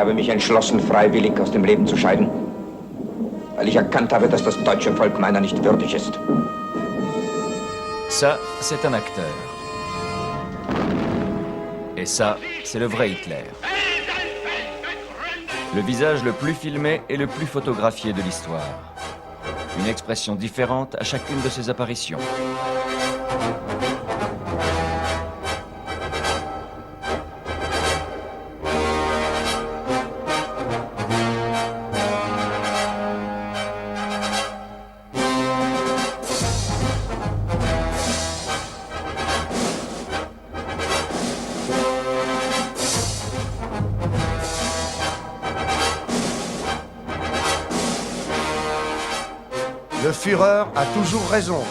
habe mich entschlossen, freiwillig aus dem Leben zu scheiden, weil ich erkannt habe, dass das deutsche Volk meiner nicht würdig ist. Ça, c'est un acteur. Et ça, c'est le vrai Hitler. Le visage le plus filmé et le plus photographié de l'histoire. Une expression différente à chacune de ses apparitions. Le Führer a toujours raison.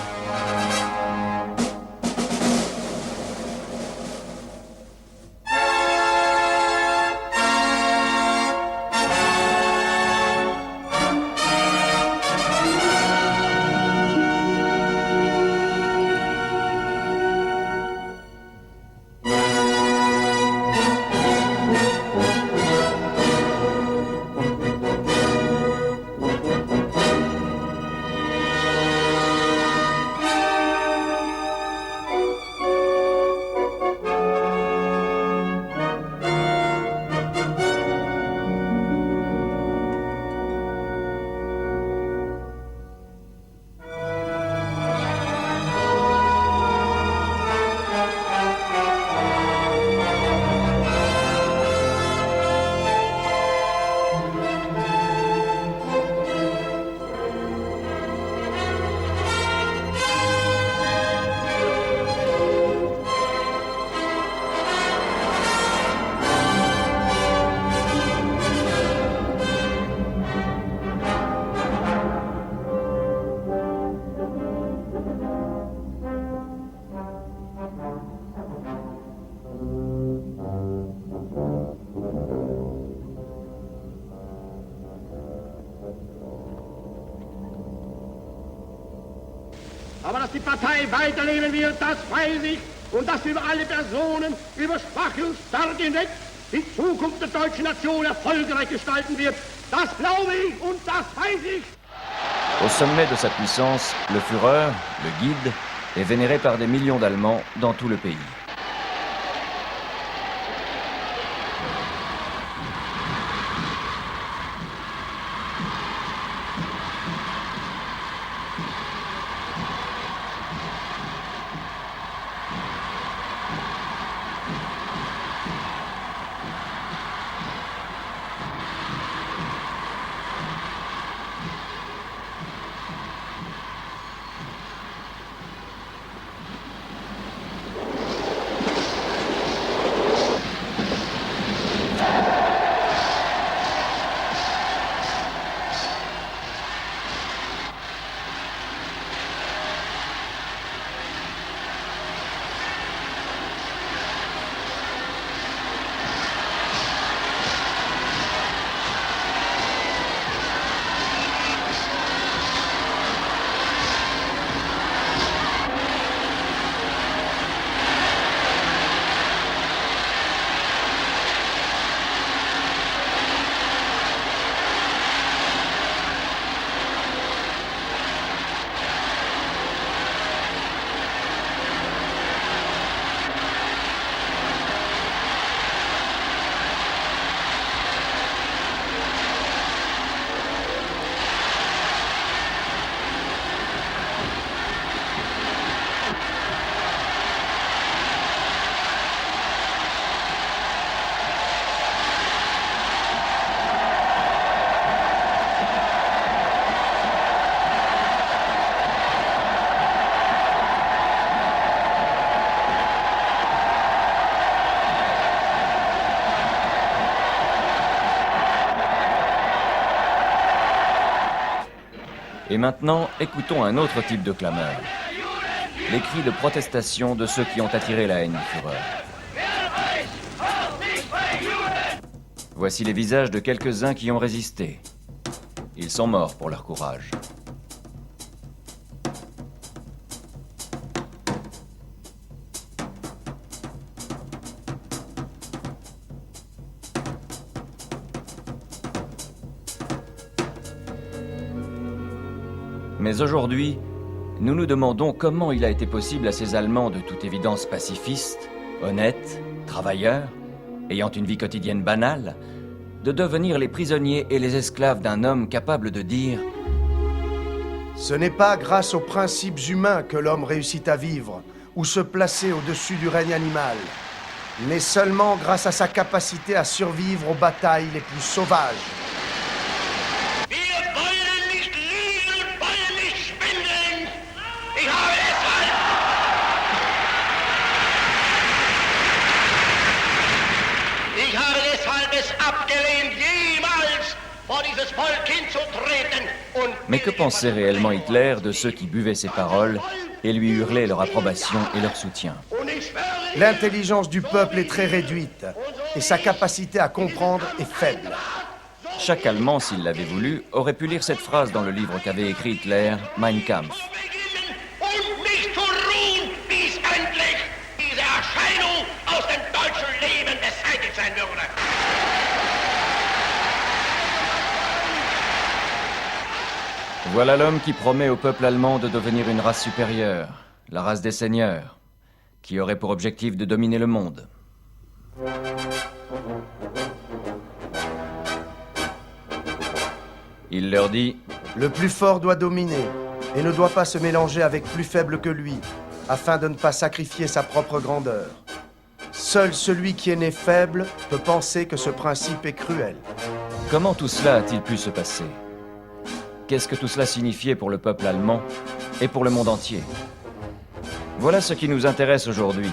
Aber dass die Partei weiterleben wird, das weiß ich. Und dass über alle Personen, über Schwache und Starke hinweg die Zukunft der deutschen Nation erfolgreich gestalten wird, das glaube ich und das weiß ich. Au sommet de sa puissance, le Führer, le guide, est vénéré par des millions d'Allemands dans tout le pays. Et maintenant, écoutons un autre type de clameur. Les cris de protestation de ceux qui ont attiré la haine du Führer. Voici les visages de quelques-uns qui ont résisté. Ils sont morts pour leur courage. Mais aujourd'hui, nous nous demandons comment il a été possible à ces Allemands de toute évidence pacifistes, honnêtes, travailleurs, ayant une vie quotidienne banale, de devenir les prisonniers et les esclaves d'un homme capable de dire « Ce n'est pas grâce aux principes humains que l'homme réussit à vivre ou se placer au-dessus du règne animal, mais seulement grâce à sa capacité à survivre aux batailles les plus sauvages. » Mais que pensait réellement Hitler de ceux qui buvaient ses paroles et lui hurlaient leur approbation et leur soutien? L'intelligence du peuple est très réduite et sa capacité à comprendre est faible. Chaque Allemand, s'il l'avait voulu, aurait pu lire cette phrase dans le livre qu'avait écrit Hitler, Mein Kampf. Voilà l'homme qui promet au peuple allemand de devenir une race supérieure, la race des seigneurs, qui aurait pour objectif de dominer le monde. Il leur dit « Le plus fort doit dominer et ne doit pas se mélanger avec plus faible que lui, afin de ne pas sacrifier sa propre grandeur. Seul celui qui est né faible peut penser que ce principe est cruel. » Comment tout cela a-t-il pu se passer? Qu'est-ce que tout cela signifiait pour le peuple allemand et pour le monde entier? Voilà ce qui nous intéresse aujourd'hui.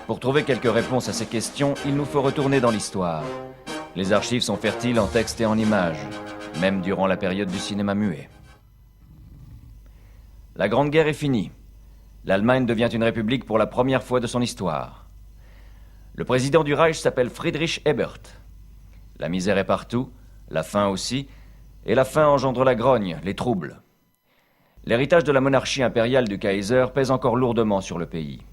Pour trouver quelques réponses à ces questions, il nous faut retourner dans l'histoire. Les archives sont fertiles en textes et en images, même durant la période du cinéma muet. La Grande Guerre est finie. L'Allemagne devient une république pour la première fois de son histoire. Le président du Reich s'appelle Friedrich Ebert. La misère est partout, la faim aussi, et la faim engendre la grogne, les troubles. L'héritage de la monarchie impériale du Kaiser pèse encore lourdement sur le pays.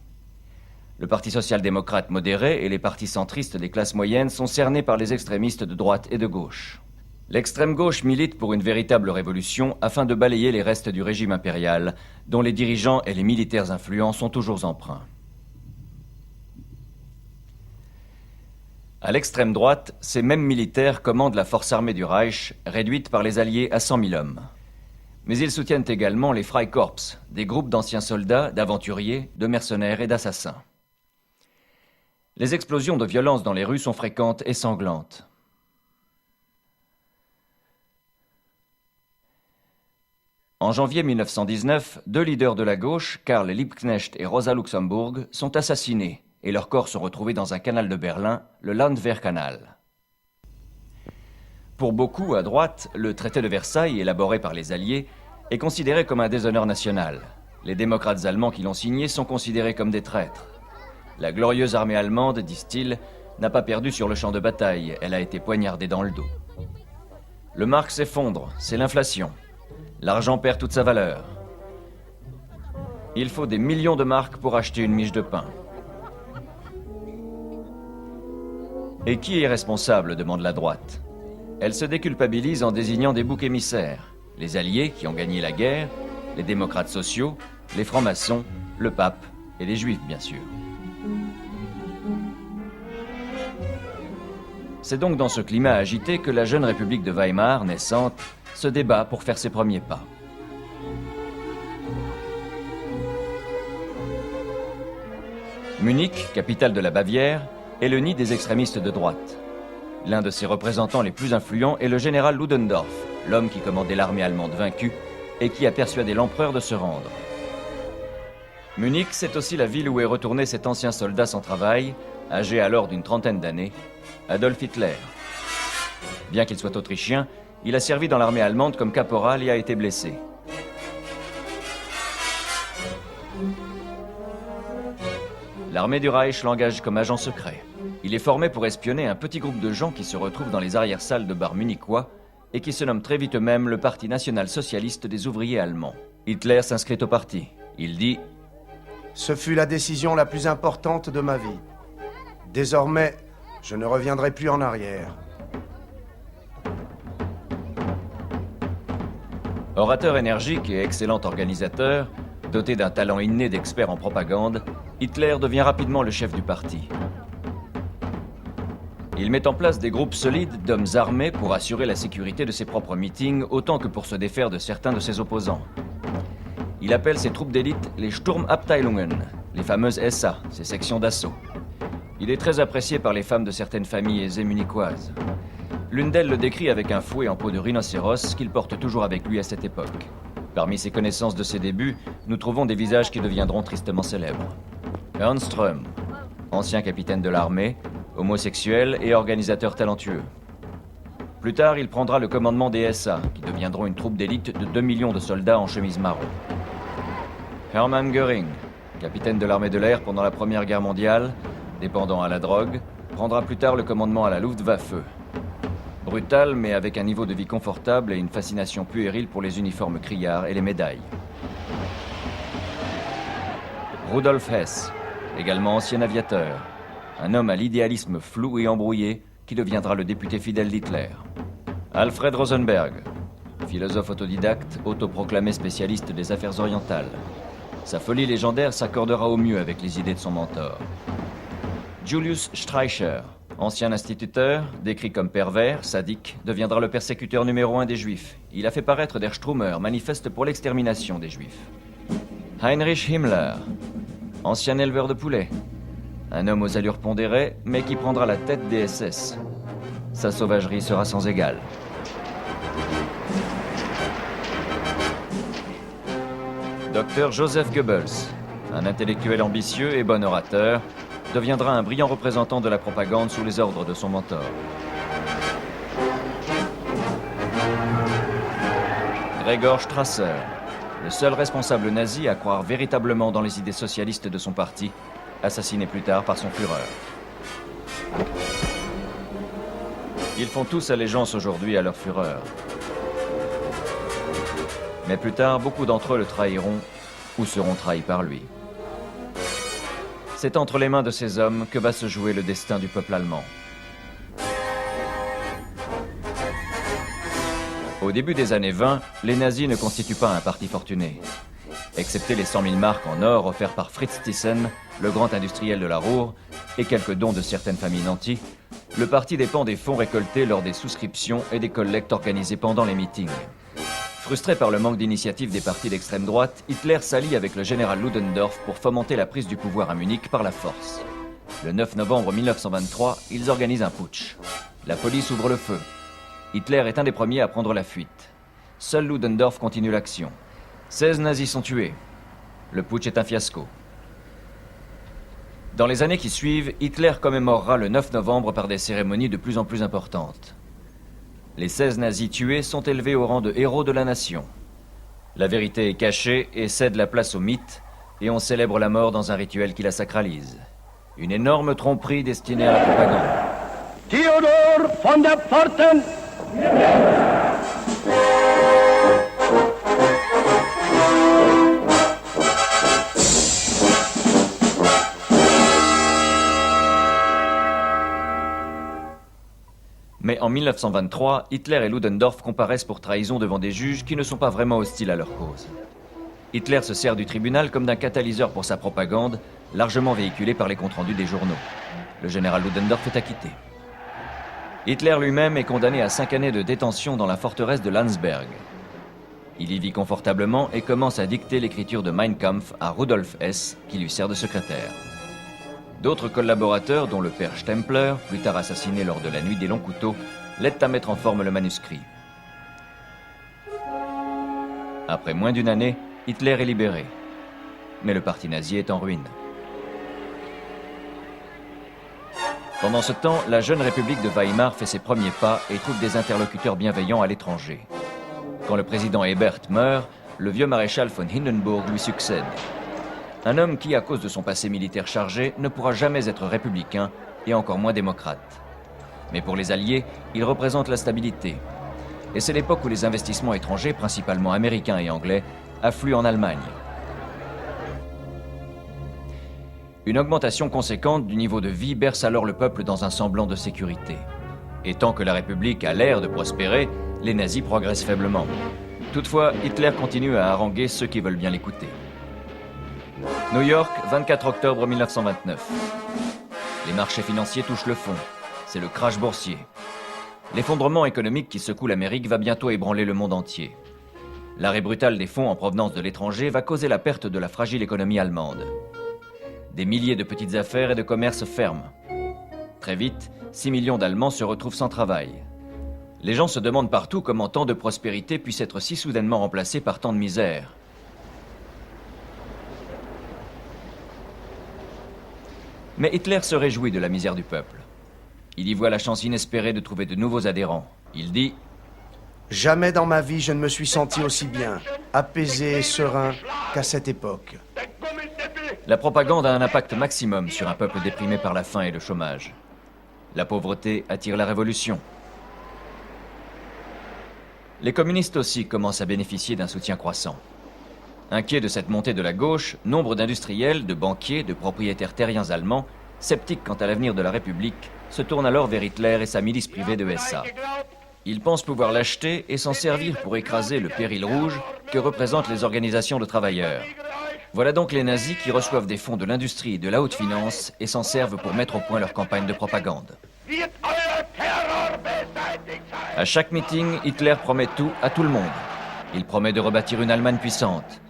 Le Parti social-démocrate modéré et les partis centristes des classes moyennes sont cernés par les extrémistes de droite et de gauche. L'extrême gauche milite pour une véritable révolution afin de balayer les restes du régime impérial, dont les dirigeants et les militaires influents sont toujours emprunts. À l'extrême droite, ces mêmes militaires commandent la force armée du Reich, réduite par les Alliés à 100 000 hommes. Mais ils soutiennent également les Freikorps, des groupes d'anciens soldats, d'aventuriers, de mercenaires et d'assassins. Les explosions de violence dans les rues sont fréquentes et sanglantes. En janvier 1919, deux leaders de la gauche, Karl Liebknecht et Rosa Luxemburg, sont assassinés et leurs corps sont retrouvés dans un canal de Berlin, le Landwehrkanal. Pour beaucoup, à droite, le traité de Versailles, élaboré par les Alliés, est considéré comme un déshonneur national. Les démocrates allemands qui l'ont signé sont considérés comme des traîtres. La glorieuse armée allemande, disent-ils, n'a pas perdu sur le champ de bataille, elle a été poignardée dans le dos. Le mark s'effondre, c'est l'inflation. L'argent perd toute sa valeur. Il faut des millions de marks pour acheter une miche de pain. Et qui est responsable, demande la droite. Elle se déculpabilise en désignant des boucs émissaires. Les Alliés qui ont gagné la guerre, les démocrates sociaux, les francs-maçons, le pape et les juifs, bien sûr. C'est donc dans ce climat agité que la jeune République de Weimar, naissante, se débat pour faire ses premiers pas. Munich, capitale de la Bavière, est le nid des extrémistes de droite. L'un de ses représentants les plus influents est le général Ludendorff, l'homme qui commandait l'armée allemande vaincue et qui a persuadé l'empereur de se rendre. Munich, c'est aussi la ville où est retourné cet ancien soldat sans travail, âgé alors d'une trentaine d'années, Adolf Hitler. Bien qu'il soit autrichien, il a servi dans l'armée allemande comme caporal et a été blessé. L'armée du Reich l'engage comme agent secret. Il est formé pour espionner un petit groupe de gens qui se retrouvent dans les arrière-salles de bars munichois et qui se nomme très vite eux-mêmes le Parti national-socialiste des ouvriers allemands. Hitler s'inscrit au parti. Il dit « Ce fut la décision la plus importante de ma vie. Désormais, je ne reviendrai plus en arrière. » Orateur énergique et excellent organisateur, doté d'un talent inné d'expert en propagande, Hitler devient rapidement le chef du parti. Il met en place des groupes solides d'hommes armés pour assurer la sécurité de ses propres meetings autant que pour se défaire de certains de ses opposants. Il appelle ses troupes d'élite les Sturmabteilungen, les fameuses SA, ses sections d'assaut. Il est très apprécié par les femmes de certaines familles aisées munichoises. L'une d'elles le décrit avec un fouet en peau de rhinocéros qu'il porte toujours avec lui à cette époque. Parmi ses connaissances de ses débuts, nous trouvons des visages qui deviendront tristement célèbres. Ernst Röhm, ancien capitaine de l'armée, homosexuel et organisateur talentueux. Plus tard, il prendra le commandement des SA, qui deviendront une troupe d'élite de 2 millions de soldats en chemise marron. Hermann Göring, capitaine de l'armée de l'air pendant la Première Guerre mondiale, dépendant à la drogue, prendra plus tard le commandement à la Luftwaffe. Brutal, mais avec un niveau de vie confortable et une fascination puérile pour les uniformes criards et les médailles. Rudolf Hess, également ancien aviateur, un homme à l'idéalisme flou et embrouillé qui deviendra le député fidèle d'Hitler. Alfred Rosenberg, philosophe autodidacte, autoproclamé spécialiste des affaires orientales. Sa folie légendaire s'accordera au mieux avec les idées de son mentor. Julius Streicher, ancien instituteur, décrit comme pervers, sadique, deviendra le persécuteur numéro 1 des Juifs. Il a fait paraître Der Strummer, manifeste pour l'extermination des Juifs. Heinrich Himmler, ancien éleveur de poulets. Un homme aux allures pondérées, mais qui prendra la tête des SS. Sa sauvagerie sera sans égale. Dr Joseph Goebbels, un intellectuel ambitieux et bon orateur, deviendra un brillant représentant de la propagande sous les ordres de son mentor. Gregor Strasser, le seul responsable nazi à croire véritablement dans les idées socialistes de son parti, assassiné plus tard par son Führer. Ils font tous allégeance aujourd'hui à leur Führer. Mais plus tard, beaucoup d'entre eux le trahiront ou seront trahis par lui. C'est entre les mains de ces hommes que va se jouer le destin du peuple allemand. Au début des années 20, les nazis ne constituent pas un parti fortuné. Excepté les 100 000 marks en or offerts par Fritz Thyssen, le grand industriel de la Ruhr, et quelques dons de certaines familles nantis, le parti dépend des fonds récoltés lors des souscriptions et des collectes organisées pendant les meetings. Frustré par le manque d'initiative des partis d'extrême droite, Hitler s'allie avec le général Ludendorff pour fomenter la prise du pouvoir à Munich par la force. Le 9 novembre 1923, ils organisent un putsch. La police ouvre le feu. Hitler est un des premiers à prendre la fuite. Seul Ludendorff continue l'action. 16 nazis sont tués. Le putsch est un fiasco. Dans les années qui suivent, Hitler commémorera le 9 novembre par des cérémonies de plus en plus importantes. Les 16 nazis tués sont élevés au rang de héros de la nation. La vérité est cachée et cède la place au mythe, et on célèbre la mort dans un rituel qui la sacralise. Une énorme tromperie destinée à la propagande. Theodor von der Pforten! Mais en 1923, Hitler et Ludendorff comparaissent pour trahison devant des juges qui ne sont pas vraiment hostiles à leur cause. Hitler se sert du tribunal comme d'un catalyseur pour sa propagande, largement véhiculée par les comptes rendus des journaux. Le général Ludendorff est acquitté. Hitler lui-même est condamné à 5 années de détention dans la forteresse de Landsberg. Il y vit confortablement et commence à dicter l'écriture de Mein Kampf à Rudolf Hess, qui lui sert de secrétaire. D'autres collaborateurs, dont le père Stempler, plus tard assassiné lors de la nuit des longs couteaux, l'aident à mettre en forme le manuscrit. Après moins d'une année, Hitler est libéré. Mais le parti nazi est en ruine. Pendant ce temps, la jeune République de Weimar fait ses premiers pas et trouve des interlocuteurs bienveillants à l'étranger. Quand le président Ebert meurt, le vieux maréchal von Hindenburg lui succède. Un homme qui, à cause de son passé militaire chargé, ne pourra jamais être républicain et encore moins démocrate. Mais pour les Alliés, il représente la stabilité. Et c'est l'époque où les investissements étrangers, principalement américains et anglais, affluent en Allemagne. Une augmentation conséquente du niveau de vie berce alors le peuple dans un semblant de sécurité. Et tant que la République a l'air de prospérer, les nazis progressent faiblement. Toutefois, Hitler continue à haranguer ceux qui veulent bien l'écouter. New York, 24 octobre 1929. Les marchés financiers touchent le fond. C'est le crash boursier. L'effondrement économique qui secoue l'Amérique va bientôt ébranler le monde entier. L'arrêt brutal des fonds en provenance de l'étranger va causer la perte de la fragile économie allemande. Des milliers de petites affaires et de commerces ferment. Très vite, 6 millions d'Allemands se retrouvent sans travail. Les gens se demandent partout comment tant de prospérité puisse être si soudainement remplacée par tant de misère. Mais Hitler se réjouit de la misère du peuple. Il y voit la chance inespérée de trouver de nouveaux adhérents. Il dit « Jamais dans ma vie je ne me suis senti aussi bien, apaisé et serein qu'à cette époque. » La propagande a un impact maximum sur un peuple déprimé par la faim et le chômage. La pauvreté attire la révolution. Les communistes aussi commencent à bénéficier d'un soutien croissant. Inquiets de cette montée de la gauche, nombre d'industriels, de banquiers, de propriétaires terriens allemands, sceptiques quant à l'avenir de la République, se tournent alors vers Hitler et sa milice privée de SA. Ils pensent pouvoir l'acheter et s'en servir pour écraser le péril rouge que représentent les organisations de travailleurs. Voilà donc les nazis qui reçoivent des fonds de l'industrie et de la haute finance et s'en servent pour mettre au point leur campagne de propagande. À chaque meeting, Hitler promet tout à tout le monde. Il promet de rebâtir une Allemagne puissante.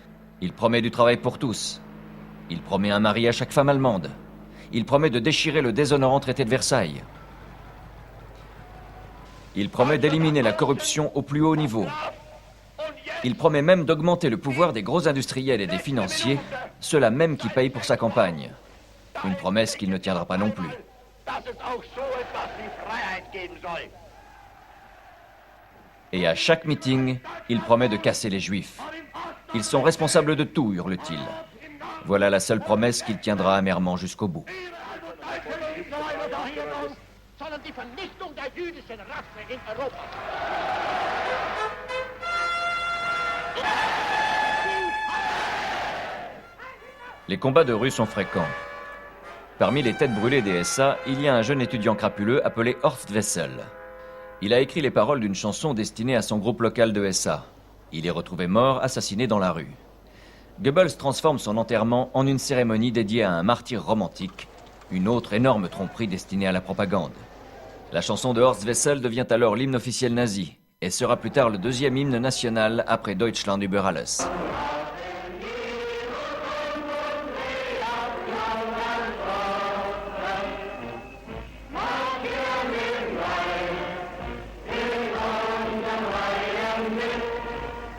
Il promet du travail pour tous. Il promet un mari à chaque femme allemande. Il promet de déchirer le déshonorant traité de Versailles. Il promet d'éliminer la corruption au plus haut niveau. Il promet même d'augmenter le pouvoir des gros industriels et des financiers, ceux-là même qui payent pour sa campagne. Une promesse qu'il ne tiendra pas non plus. Et à chaque meeting, il promet de casser les Juifs. Ils sont responsables de tout, hurle-t-il. Voilà la seule promesse qu'il tiendra amèrement jusqu'au bout. Les combats de rue sont fréquents. Parmi les têtes brûlées des SA, il y a un jeune étudiant crapuleux appelé Horst Wessel. Il a écrit les paroles d'une chanson destinée à son groupe local de SA. Il est retrouvé mort, assassiné dans la rue. Goebbels transforme son enterrement en une cérémonie dédiée à un martyr romantique, une autre énorme tromperie destinée à la propagande. La chanson de Horst Wessel devient alors l'hymne officiel nazi et sera plus tard le deuxième hymne national après Deutschland über alles.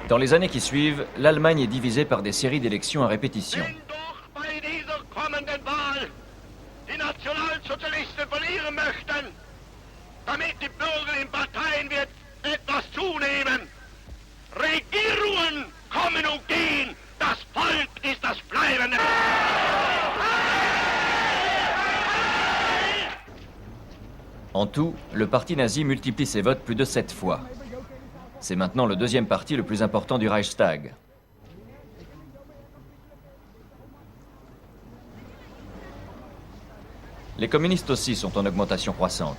Dans les années qui suivent, l'Allemagne est divisée par des séries d'élections à répétition. En tout, le parti nazi multiplie ses votes plus de 7 fois. C'est maintenant le deuxième parti le plus important du Reichstag. Les communistes aussi sont en augmentation croissante.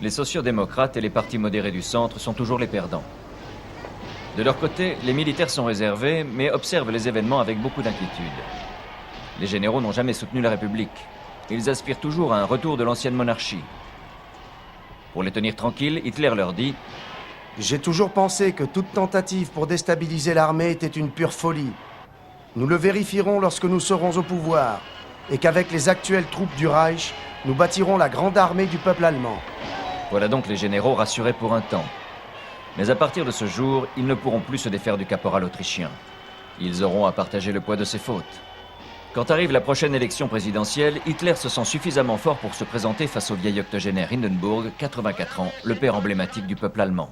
Les sociodémocrates et les partis modérés du centre sont toujours les perdants. De leur côté, les militaires sont réservés, mais observent les événements avec beaucoup d'inquiétude. Les généraux n'ont jamais soutenu la République. Ils aspirent toujours à un retour de l'ancienne monarchie. Pour les tenir tranquilles, Hitler leur dit « J'ai toujours pensé que toute tentative pour déstabiliser l'armée était une pure folie. Nous le vérifierons lorsque nous serons au pouvoir, et qu'avec les actuelles troupes du Reich, nous bâtirons la grande armée du peuple allemand. » Voilà donc les généraux rassurés pour un temps. Mais à partir de ce jour, ils ne pourront plus se défaire du caporal autrichien. Ils auront à partager le poids de ses fautes. Quand arrive la prochaine élection présidentielle, Hitler se sent suffisamment fort pour se présenter face au vieil octogénaire Hindenburg, 84 ans, le père emblématique du peuple allemand.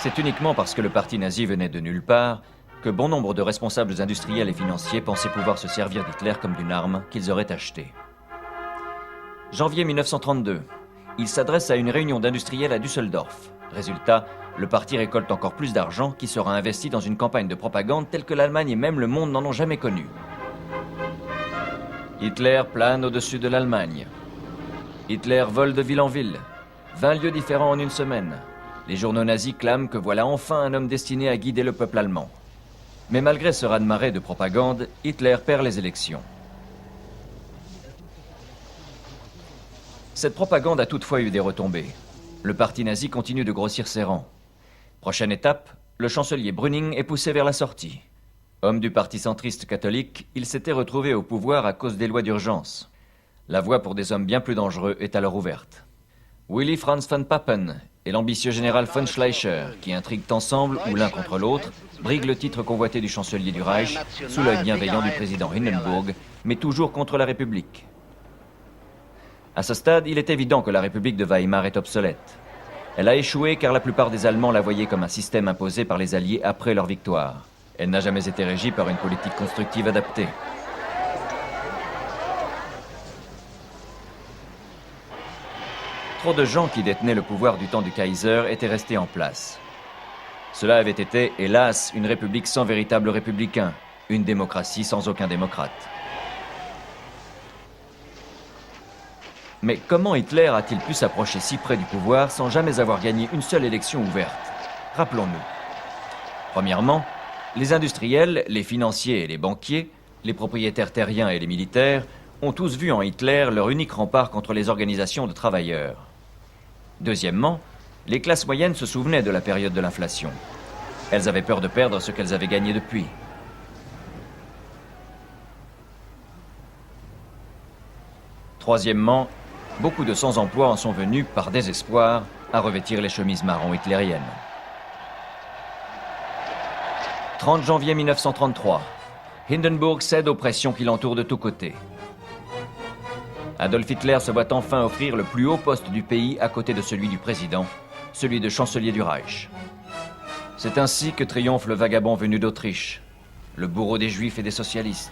C'est uniquement parce que le parti nazi venait de nulle part que bon nombre de responsables industriels et financiers pensaient pouvoir se servir d'Hitler comme d'une arme qu'ils auraient achetée. Janvier 1932, il s'adresse à une réunion d'industriels à Düsseldorf. Résultat, le parti récolte encore plus d'argent qui sera investi dans une campagne de propagande telle que l'Allemagne et même le monde n'en ont jamais connue. Hitler plane au-dessus de l'Allemagne. Hitler vole de ville en ville. 20 lieux différents en une semaine. Les journaux nazis clament que voilà enfin un homme destiné à guider le peuple allemand. Mais malgré ce raz-de-marée de propagande, Hitler perd les élections. Cette propagande a toutefois eu des retombées. Le parti nazi continue de grossir ses rangs. Prochaine étape, le chancelier Brüning est poussé vers la sortie. Homme du parti centriste catholique, il s'était retrouvé au pouvoir à cause des lois d'urgence. La voie pour des hommes bien plus dangereux est alors ouverte. Willy Franz von Papen et l'ambitieux général von Schleicher, qui intriguent ensemble ou l'un contre l'autre, briguent le titre convoité du chancelier du Reich, sous l'œil bienveillant du président Hindenburg, mais toujours contre la République. À ce stade, il est évident que la République de Weimar est obsolète. Elle a échoué car la plupart des Allemands la voyaient comme un système imposé par les Alliés après leur victoire. Elle n'a jamais été régie par une politique constructive adaptée. Trop de gens qui détenaient le pouvoir du temps du Kaiser étaient restés en place. Cela avait été, hélas, une république sans véritable républicain, une démocratie sans aucun démocrate. Mais comment Hitler a-t-il pu s'approcher si près du pouvoir sans jamais avoir gagné une seule élection ouverte? Rappelons-nous. Premièrement, les industriels, les financiers et les banquiers, les propriétaires terriens et les militaires ont tous vu en Hitler leur unique rempart contre les organisations de travailleurs. Deuxièmement, les classes moyennes se souvenaient de la période de l'inflation. Elles avaient peur de perdre ce qu'elles avaient gagné depuis. Troisièmement, beaucoup de sans-emploi en sont venus, par désespoir, à revêtir les chemises marron hitlériennes. 30 janvier 1933, Hindenburg cède aux pressions qui l'entourent de tous côtés. Adolf Hitler se voit enfin offrir le plus haut poste du pays à côté de celui du président, celui de chancelier du Reich. C'est ainsi que triomphe le vagabond venu d'Autriche, le bourreau des juifs et des socialistes,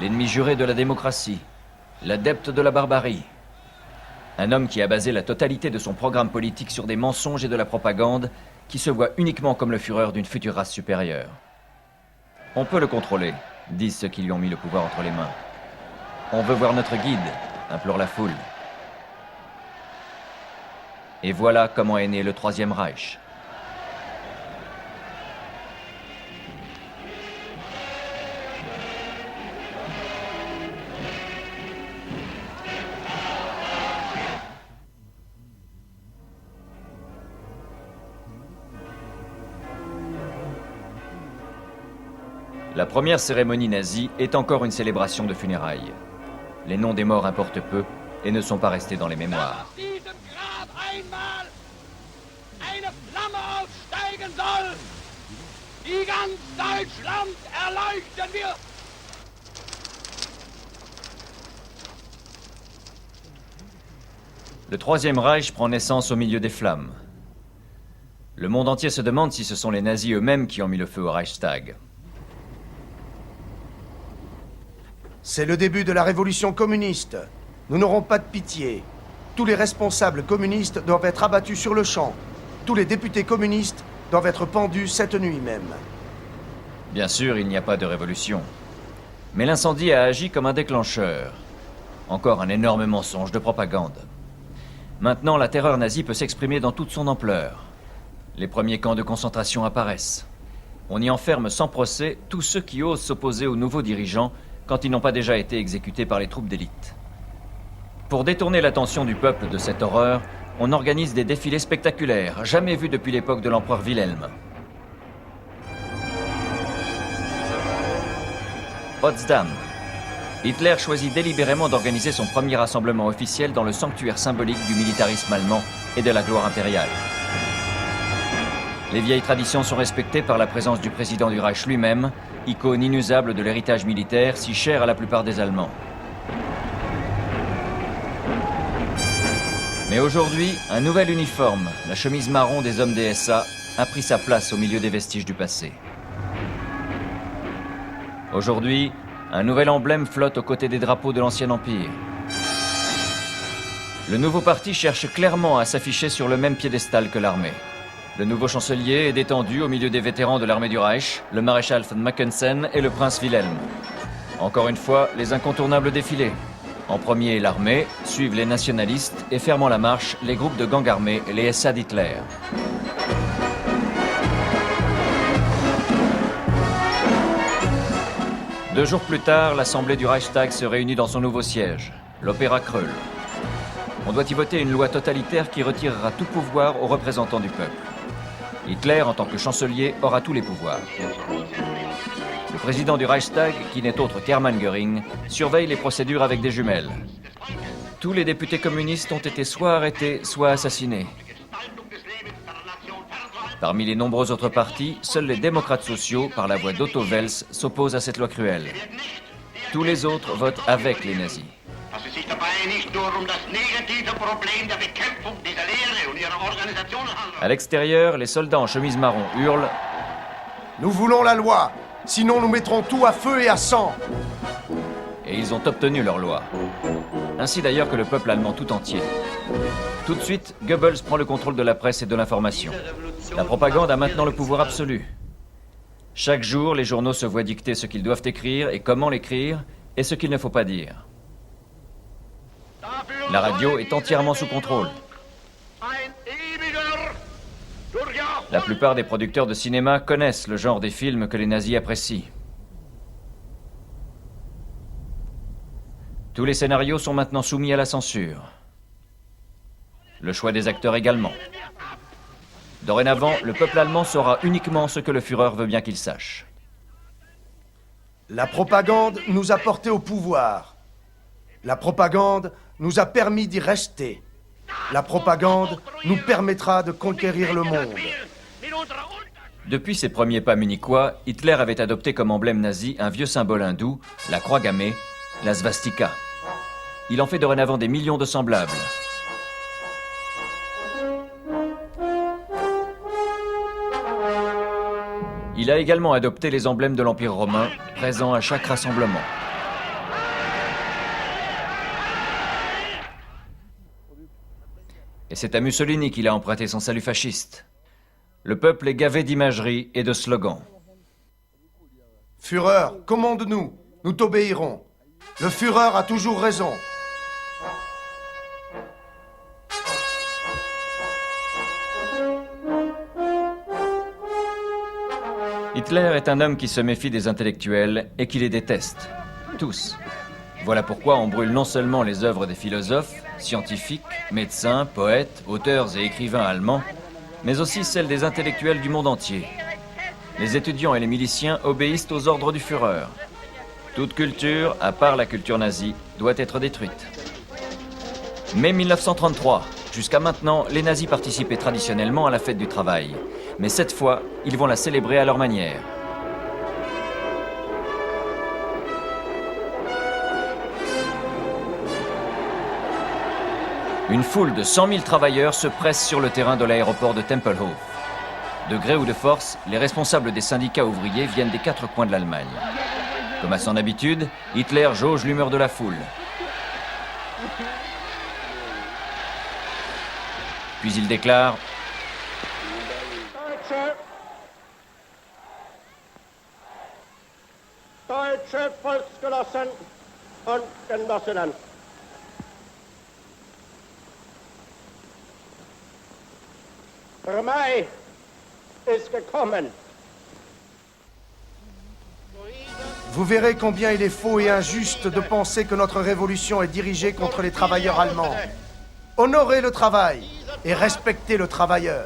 l'ennemi juré de la démocratie, l'adepte de la barbarie. Un homme qui a basé la totalité de son programme politique sur des mensonges et de la propagande, qui se voit uniquement comme le Führer d'une future race supérieure. On peut le contrôler, disent ceux qui lui ont mis le pouvoir entre les mains. On veut voir notre guide, implore la foule. Et voilà comment est né le Troisième Reich. La première cérémonie nazie est encore une célébration de funérailles. Les noms des morts importent peu et ne sont pas restés dans les mémoires. Le Troisième Reich prend naissance au milieu des flammes. Le monde entier se demande si ce sont les nazis eux-mêmes qui ont mis le feu au Reichstag. C'est le début de la révolution communiste. Nous n'aurons pas de pitié. Tous les responsables communistes doivent être abattus sur le champ. Tous les députés communistes doivent être pendus cette nuit même. Bien sûr, il n'y a pas de révolution. Mais l'incendie a agi comme un déclencheur. Encore un énorme mensonge de propagande. Maintenant, la terreur nazie peut s'exprimer dans toute son ampleur. Les premiers camps de concentration apparaissent. On y enferme sans procès tous ceux qui osent s'opposer aux nouveaux dirigeants quand ils n'ont pas déjà été exécutés par les troupes d'élite. Pour détourner l'attention du peuple de cette horreur, on organise des défilés spectaculaires, jamais vus depuis l'époque de l'empereur Wilhelm. Potsdam. Hitler choisit délibérément d'organiser son premier rassemblement officiel dans le sanctuaire symbolique du militarisme allemand et de la gloire impériale. Les vieilles traditions sont respectées par la présence du président du Reich lui-même, icône inusable de l'héritage militaire si cher à la plupart des Allemands. Mais aujourd'hui, un nouvel uniforme, la chemise marron des hommes des SA, a pris sa place au milieu des vestiges du passé. Aujourd'hui, un nouvel emblème flotte aux côtés des drapeaux de l'ancien empire. Le nouveau parti cherche clairement à s'afficher sur le même piédestal que l'armée. Le nouveau chancelier est détendu au milieu des vétérans de l'armée du Reich, le maréchal von Mackensen et le prince Wilhelm. Encore une fois, les incontournables défilés. En premier, l'armée, suivent les nationalistes et fermant la marche, les groupes de gangs armés et les SA d'Hitler. Deux jours plus tard, l'Assemblée du Reichstag se réunit dans son nouveau siège, l'Opéra Kröll. On doit y voter une loi totalitaire qui retirera tout pouvoir aux représentants du peuple. Hitler, en tant que chancelier, aura tous les pouvoirs. Le président du Reichstag, qui n'est autre qu'Hermann Göring, surveille les procédures avec des jumelles. Tous les députés communistes ont été soit arrêtés, soit assassinés. Parmi les nombreux autres partis, seuls les démocrates sociaux, par la voix d'Otto Wels, s'opposent à cette loi cruelle. Tous les autres votent avec les nazis. À l'extérieur, les soldats en chemise marron hurlent « Nous voulons la loi, sinon nous mettrons tout à feu et à sang !» Et ils ont obtenu leur loi. Ainsi d'ailleurs que le peuple allemand tout entier. Tout de suite, Goebbels prend le contrôle de la presse et de l'information. La propagande a maintenant le pouvoir absolu. Chaque jour, les journaux se voient dicter ce qu'ils doivent écrire et comment l'écrire, et ce qu'il ne faut pas dire. La radio est entièrement sous contrôle. La plupart des producteurs de cinéma connaissent le genre des films que les nazis apprécient. Tous les scénarios sont maintenant soumis à la censure. Le choix des acteurs également. Dorénavant, le peuple allemand saura uniquement ce que le Führer veut bien qu'il sache. La propagande nous a portés au pouvoir. La propagande nous a permis d'y rester. La propagande nous permettra de conquérir le monde. Depuis ses premiers pas munichois, Hitler avait adopté comme emblème nazi un vieux symbole hindou, la croix gammée, la svastika. Il en fait dorénavant des millions de semblables. Il a également adopté les emblèmes de l'Empire romain, présents à chaque rassemblement. Et c'est à Mussolini qu'il a emprunté son salut fasciste. Le peuple est gavé d'imagerie et de slogans. Führer, commande-nous, nous t'obéirons. Le Führer a toujours raison. Hitler est un homme qui se méfie des intellectuels et qui les déteste. Tous. Voilà pourquoi on brûle non seulement les œuvres des philosophes, scientifiques, médecins, poètes, auteurs et écrivains allemands, mais aussi celles des intellectuels du monde entier. Les étudiants et les miliciens obéissent aux ordres du Führer. Toute culture, à part la culture nazie, doit être détruite. Mai 1933. Jusqu'à maintenant, les nazis participaient traditionnellement à la fête du travail. Mais cette fois, ils vont la célébrer à leur manière. Une foule de 100 000 travailleurs se presse sur le terrain de l'aéroport de Tempelhof. De gré ou de force, les responsables des syndicats ouvriers viennent des 4 coins de l'Allemagne. Comme à son habitude, Hitler jauge l'humeur de la foule. Puis il déclare « Deutsche Volksgenossen und Genossinnen. Der Mai ist gekommen. » Vous verrez combien il est faux et injuste de penser que notre révolution est dirigée contre les travailleurs allemands. Honorez le travail et respectez le travailleur.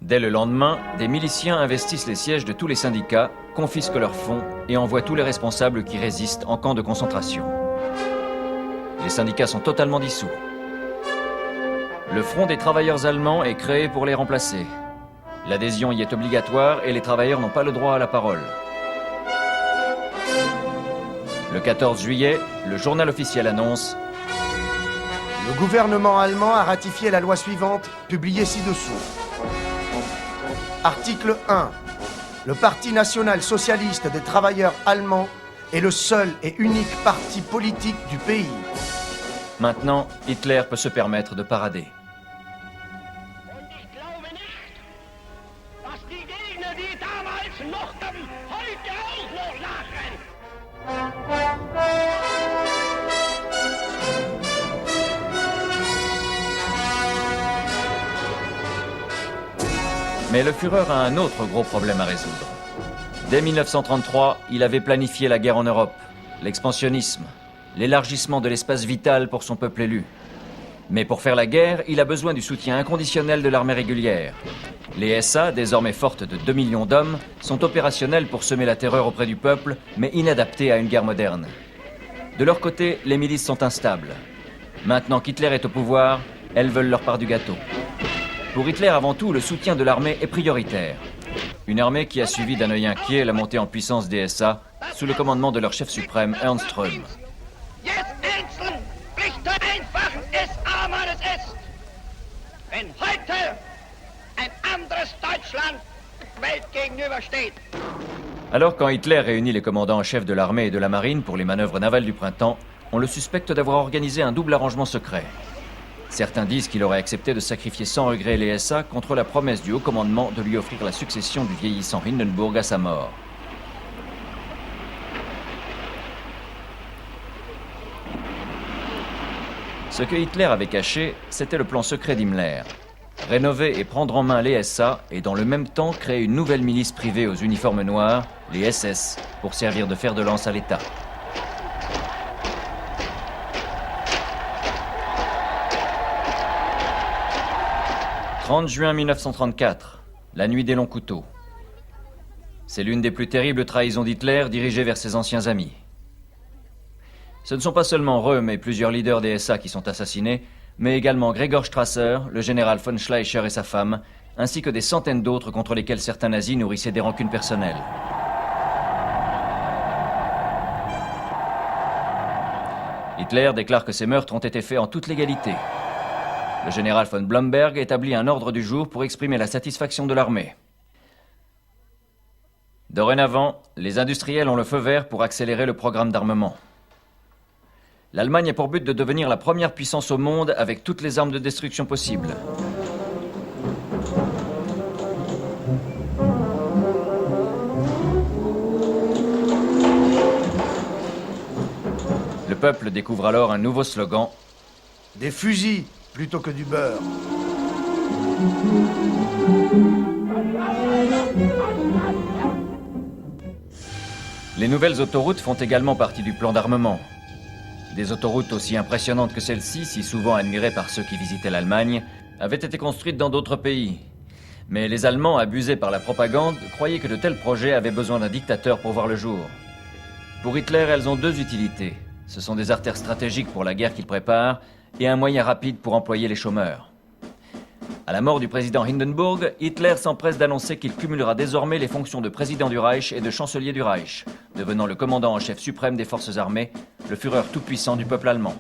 Dès le lendemain, des miliciens investissent les sièges de tous les syndicats, confisquent leurs fonds et envoient tous les responsables qui résistent en camp de concentration. Les syndicats sont totalement dissous. Le Front des travailleurs allemands est créé pour les remplacer. L'adhésion y est obligatoire et les travailleurs n'ont pas le droit à la parole. Le 14 juillet, le journal officiel annonce « Le gouvernement allemand a ratifié la loi suivante, publiée ci-dessous. Article 1. le Parti national-socialiste des travailleurs allemands est le seul et unique parti politique du pays. Maintenant, Hitler peut se permettre de parader. Und ich glaube nicht, dass die Gegner, die damals lachten, heute auch noch lachen. Mais le Führer a un autre gros problème à résoudre. Dès 1933, il avait planifié la guerre en Europe, l'expansionnisme, l'élargissement de l'espace vital pour son peuple élu. Mais pour faire la guerre, il a besoin du soutien inconditionnel de l'armée régulière. Les SA, désormais fortes de 2 millions d'hommes, sont opérationnels pour semer la terreur auprès du peuple, mais inadaptés à une guerre moderne. De leur côté, les milices sont instables. Maintenant qu'Hitler est au pouvoir, elles veulent leur part du gâteau. Pour Hitler, avant tout, le soutien de l'armée est prioritaire. Une armée qui a suivi d'un œil inquiet la montée en puissance des SA sous le commandement de leur chef suprême, Ernst Röhm. Jetzt einzeln bricht der einfachen SA-Mann es ist. Wenn heute ein anderes Deutschland der Welt gegenübersteht. Alors quand Hitler réunit les commandants en chef de l'armée et de la marine pour les manœuvres navales du printemps, on le suspecte d'avoir organisé un double arrangement secret. Certains disent qu'il aurait accepté de sacrifier sans regret les SA contre la promesse du haut commandement de lui offrir la succession du vieillissant Hindenburg à sa mort. Ce que Hitler avait caché, c'était le plan secret d'Himmler. Rénover et prendre en main les SA et dans le même temps créer une nouvelle milice privée aux uniformes noirs, les SS, pour servir de fer de lance à l'État. « 30 juin 1934, la nuit des longs couteaux. C'est l'une des plus terribles trahisons d'Hitler dirigée vers ses anciens amis. Ce ne sont pas seulement Röhm et plusieurs leaders des SA qui sont assassinés, mais également Gregor Strasser, le général von Schleicher et sa femme, ainsi que des centaines d'autres contre lesquels certains nazis nourrissaient des rancunes personnelles. Hitler déclare que ces meurtres ont été faits en toute légalité. Le général von Blomberg établit un ordre du jour pour exprimer la satisfaction de l'armée. Dorénavant, les industriels ont le feu vert pour accélérer le programme d'armement. L'Allemagne a pour but de devenir la première puissance au monde avec toutes les armes de destruction possibles. Le peuple découvre alors un nouveau slogan. Des fusils plutôt que du beurre. Les nouvelles autoroutes font également partie du plan d'armement. Des autoroutes aussi impressionnantes que celle-ci, si souvent admirées par ceux qui visitaient l'Allemagne, avaient été construites dans d'autres pays. Mais les Allemands, abusés par la propagande, croyaient que de tels projets avaient besoin d'un dictateur pour voir le jour. Pour Hitler, elles ont deux utilités. Ce sont des artères stratégiques pour la guerre qu'il prépare et un moyen rapide pour employer les chômeurs. À la mort du président Hindenburg, Hitler s'empresse d'annoncer qu'il cumulera désormais les fonctions de président du Reich et de chancelier du Reich, devenant le commandant en chef suprême des forces armées, le Führer tout-puissant du peuple allemand.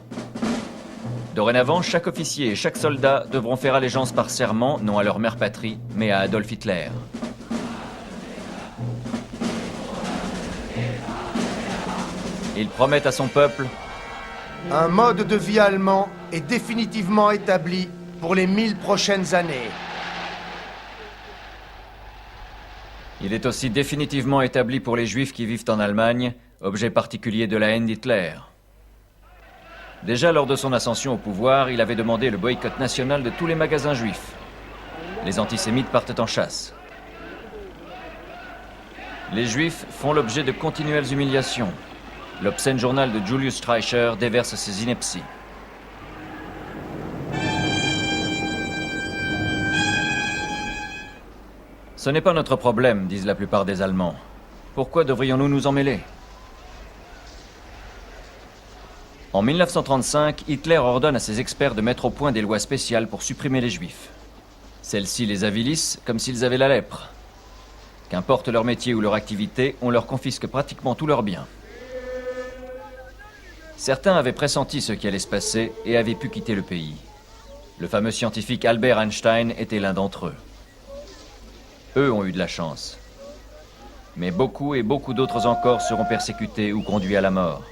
Dorénavant, chaque officier et chaque soldat devront faire allégeance par serment, non à leur mère patrie, mais à Adolf Hitler. Il promet à son peuple Un mode de vie allemand est définitivement établi pour les 1000 prochaines années. Il est aussi définitivement établi pour les Juifs qui vivent en Allemagne, objet particulier de la haine d'Hitler. Déjà lors de son ascension au pouvoir, il avait demandé le boycott national de tous les magasins juifs. Les antisémites partent en chasse. Les Juifs font l'objet de continuelles humiliations. L'obscène journal de Julius Streicher déverse ses inepties. Ce n'est pas notre problème, disent la plupart des Allemands. Pourquoi devrions-nous nous en mêler? En 1935, Hitler ordonne à ses experts de mettre au point des lois spéciales pour supprimer les Juifs. Celles-ci les avilissent comme s'ils avaient la lèpre. Qu'importe leur métier ou leur activité, on leur confisque pratiquement tous leurs biens. Certains avaient pressenti ce qui allait se passer et avaient pu quitter le pays. Le fameux scientifique Albert Einstein était l'un d'entre eux. Eux ont eu de la chance. Mais beaucoup et beaucoup d'autres encore seront persécutés ou conduits à la mort.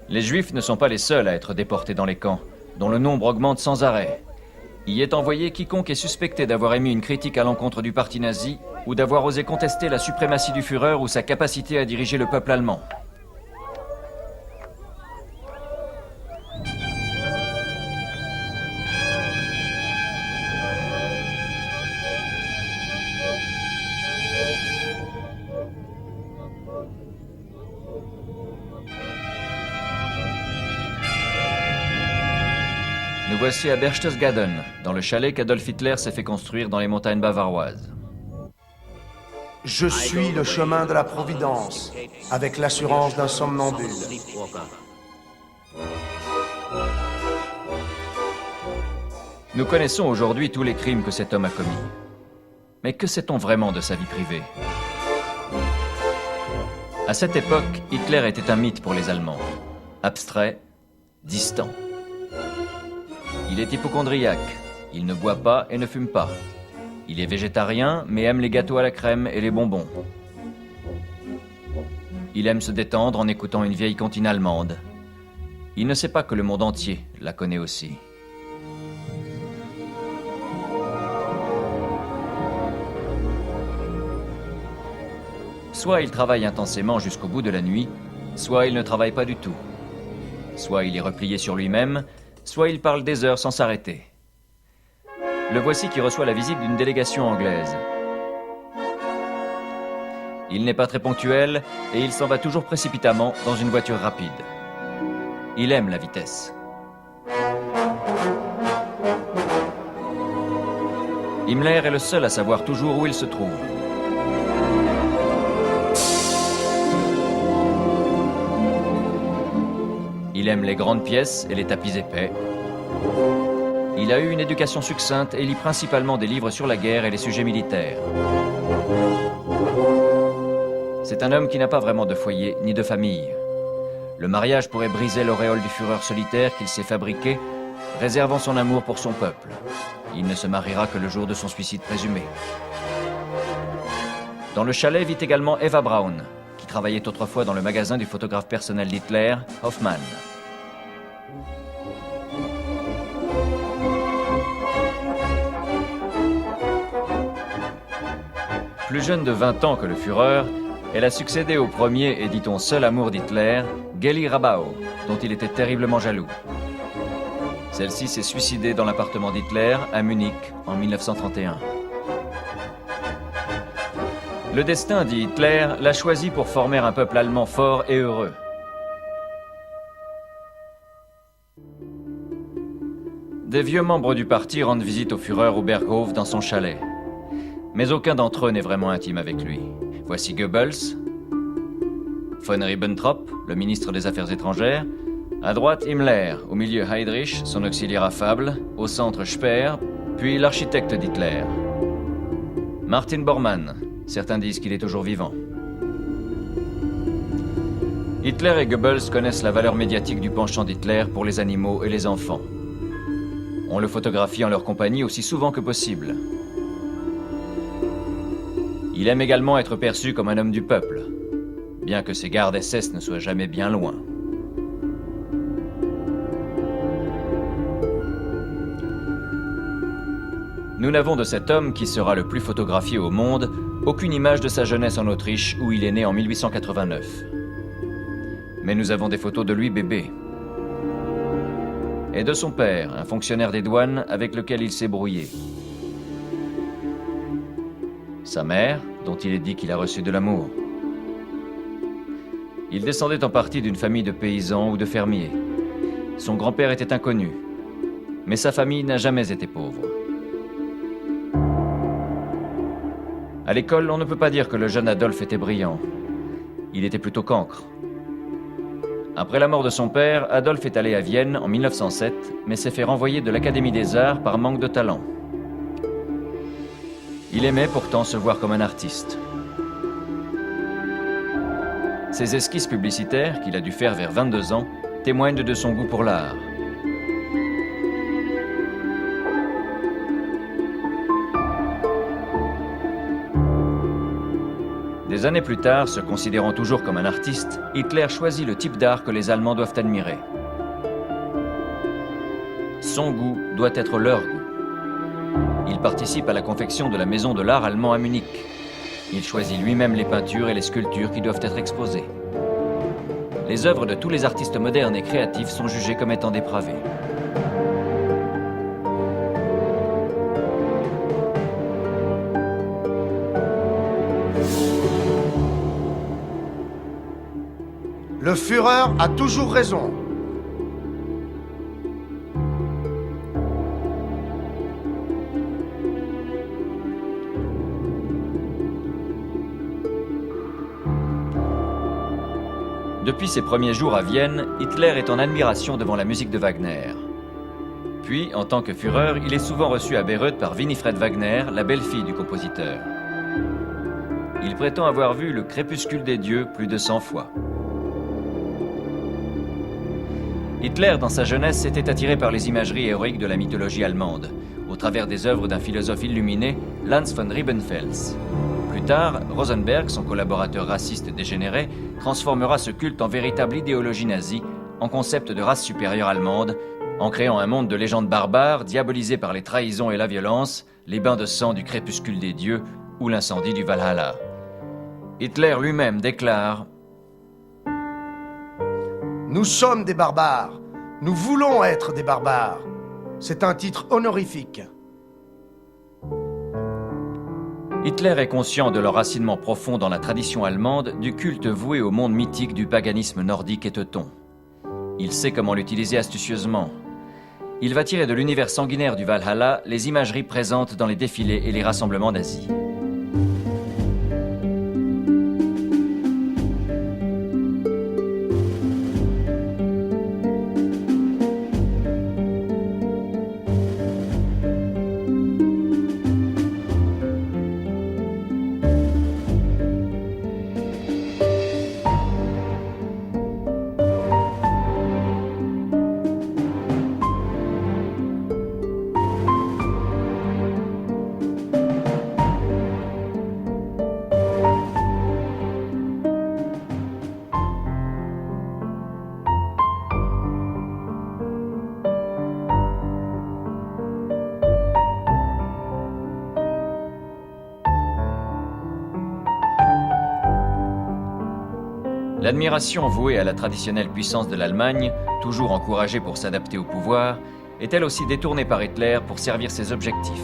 Les Juifs ne sont pas les seuls à être déportés dans les camps, dont le nombre augmente sans arrêt. Y est envoyé quiconque est suspecté d'avoir émis une critique à l'encontre du parti nazi ou d'avoir osé contester la suprématie du Führer ou sa capacité à diriger le peuple allemand. Nous voici à Berchtesgaden, dans le chalet qu'Adolf Hitler s'est fait construire dans les montagnes bavaroises. Je suis le chemin de la Providence, avec l'assurance d'un somnambule. Nous connaissons aujourd'hui tous les crimes que cet homme a commis. Mais que sait-on vraiment de sa vie privée? À cette époque, Hitler était un mythe pour les Allemands. Abstrait, distant. Il est hypocondriaque. Il ne boit pas et ne fume pas. Il est végétarien, mais aime les gâteaux à la crème et les bonbons. Il aime se détendre en écoutant une vieille comptine allemande. Il ne sait pas que le monde entier la connaît aussi. Soit il travaille intensément jusqu'au bout de la nuit, soit il ne travaille pas du tout. Soit il est replié sur lui-même, soit il parle des heures sans s'arrêter. Le voici qui reçoit la visite d'une délégation anglaise. Il n'est pas très ponctuel et il s'en va toujours précipitamment dans une voiture rapide. Il aime la vitesse. Himmler est le seul à savoir toujours où il se trouve. Il aime les grandes pièces et les tapis épais. Il a eu une éducation succincte et lit principalement des livres sur la guerre et les sujets militaires. C'est un homme qui n'a pas vraiment de foyer ni de famille. Le mariage pourrait briser l'auréole du Führer solitaire qu'il s'est fabriqué, réservant son amour pour son peuple. Il ne se mariera que le jour de son suicide présumé. Dans le chalet vit également Eva Braun, qui travaillait autrefois dans le magasin du photographe personnel d'Hitler, Hoffmann. Plus jeune de 20 ans que le Führer, elle a succédé au premier et dit-on seul amour d'Hitler, Geli Rabau, dont il était terriblement jaloux. Celle-ci s'est suicidée dans l'appartement d'Hitler à Munich en 1931. Le destin, dit Hitler, l'a choisi pour former un peuple allemand fort et heureux. Des vieux membres du parti rendent visite au Führer au Berghof dans son chalet. Mais aucun d'entre eux n'est vraiment intime avec lui. Voici Goebbels, von Ribbentrop, le ministre des Affaires étrangères, à droite Himmler, au milieu Heydrich, son auxiliaire affable, au centre Speer, puis l'architecte d'Hitler. Martin Bormann, certains disent qu'il est toujours vivant. Hitler et Goebbels connaissent la valeur médiatique du penchant d'Hitler pour les animaux et les enfants. On le photographie en leur compagnie aussi souvent que possible. Il aime également être perçu comme un homme du peuple, bien que ses gardes SS ne soient jamais bien loin. Nous n'avons de cet homme, qui sera le plus photographié au monde, aucune image de sa jeunesse en Autriche, où il est né en 1889. Mais nous avons des photos de lui bébé. Et de son père, un fonctionnaire des douanes avec lequel il s'est brouillé. Sa mère, dont il est dit qu'il a reçu de l'amour. Il descendait en partie d'une famille de paysans ou de fermiers. Son grand-père était inconnu, mais sa famille n'a jamais été pauvre. À l'école, on ne peut pas dire que le jeune Adolf était brillant. Il était plutôt cancre. Après la mort de son père, Adolf est allé à Vienne en 1907, mais s'est fait renvoyer de l'Académie des Arts par manque de talent. Il aimait pourtant se voir comme un artiste. Ses esquisses publicitaires, qu'il a dû faire vers 22 ans, témoignent de son goût pour l'art. Quelques années plus tard, se considérant toujours comme un artiste, Hitler choisit le type d'art que les Allemands doivent admirer. Son goût doit être leur goût. Il participe à la confection de la maison de l'art allemand à Munich. Il choisit lui-même les peintures et les sculptures qui doivent être exposées. Les œuvres de tous les artistes modernes et créatifs sont jugées comme étant dépravées. Le Führer a toujours raison. Depuis ses premiers jours à Vienne, Hitler est en admiration devant la musique de Wagner. Puis, en tant que Führer, il est souvent reçu à Bayreuth par Winifred Wagner, la belle-fille du compositeur. Il prétend avoir vu le crépuscule des dieux plus de 100 fois. Hitler, dans sa jeunesse, s'était attiré par les imageries héroïques de la mythologie allemande, au travers des œuvres d'un philosophe illuminé, Lanz von Riebenfels. Plus tard, Rosenberg, son collaborateur raciste dégénéré, transformera ce culte en véritable idéologie nazie, en concept de race supérieure allemande, en créant un monde de légendes barbares, diabolisé par les trahisons et la violence, les bains de sang du crépuscule des dieux ou l'incendie du Valhalla. Hitler lui-même déclare: Nous sommes des barbares. Nous voulons être des barbares. C'est un titre honorifique. Hitler est conscient de l'enracinement profond dans la tradition allemande du culte voué au monde mythique du paganisme nordique et teuton. Il sait comment l'utiliser astucieusement. Il va tirer de l'univers sanguinaire du Valhalla les imageries présentes dans les défilés et les rassemblements nazis. L'admiration vouée à la traditionnelle puissance de l'Allemagne, toujours encouragée pour s'adapter au pouvoir, est elle aussi détournée par Hitler pour servir ses objectifs.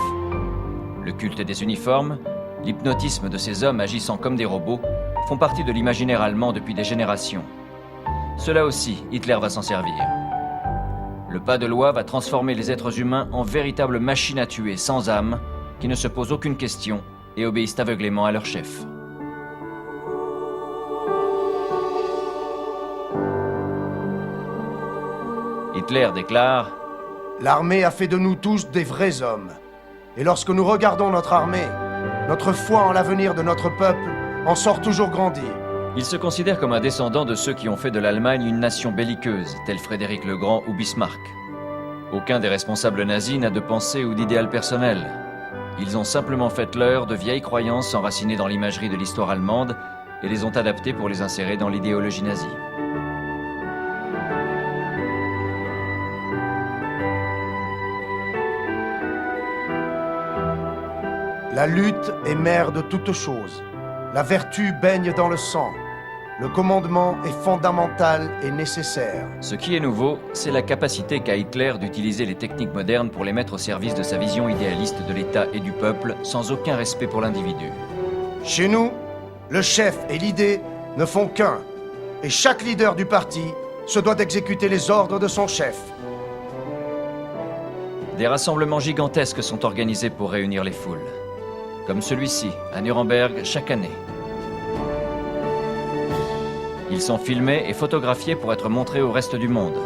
Le culte des uniformes, l'hypnotisme de ces hommes agissant comme des robots, font partie de l'imaginaire allemand depuis des générations. Cela aussi, Hitler va s'en servir. Le pas de loi va transformer les êtres humains en véritables machines à tuer sans âme, qui ne se posent aucune question et obéissent aveuglément à leur chef. Hitler déclare: L'armée a fait de nous tous des vrais hommes. Et lorsque nous regardons notre armée, notre foi en l'avenir de notre peuple en sort toujours grandie. Il se considère comme un descendant de ceux qui ont fait de l'Allemagne une nation belliqueuse, tel Frédéric le Grand ou Bismarck. Aucun des responsables nazis n'a de pensée ou d'idéal personnel. Ils ont simplement fait leur de vieilles croyances enracinées dans l'imagerie de l'histoire allemande et les ont adaptées pour les insérer dans l'idéologie nazie. La lutte est mère de toutes choses. La vertu baigne dans le sang. Le commandement est fondamental et nécessaire. Ce qui est nouveau, c'est la capacité qu'a Hitler d'utiliser les techniques modernes pour les mettre au service de sa vision idéaliste de l'État et du peuple, sans aucun respect pour l'individu. Chez nous, le chef et l'idée ne font qu'un. Et chaque leader du parti se doit d'exécuter les ordres de son chef. Des rassemblements gigantesques sont organisés pour réunir les foules. Comme celui-ci, à Nuremberg, chaque année. Ils sont filmés et photographiés pour être montrés au reste du monde.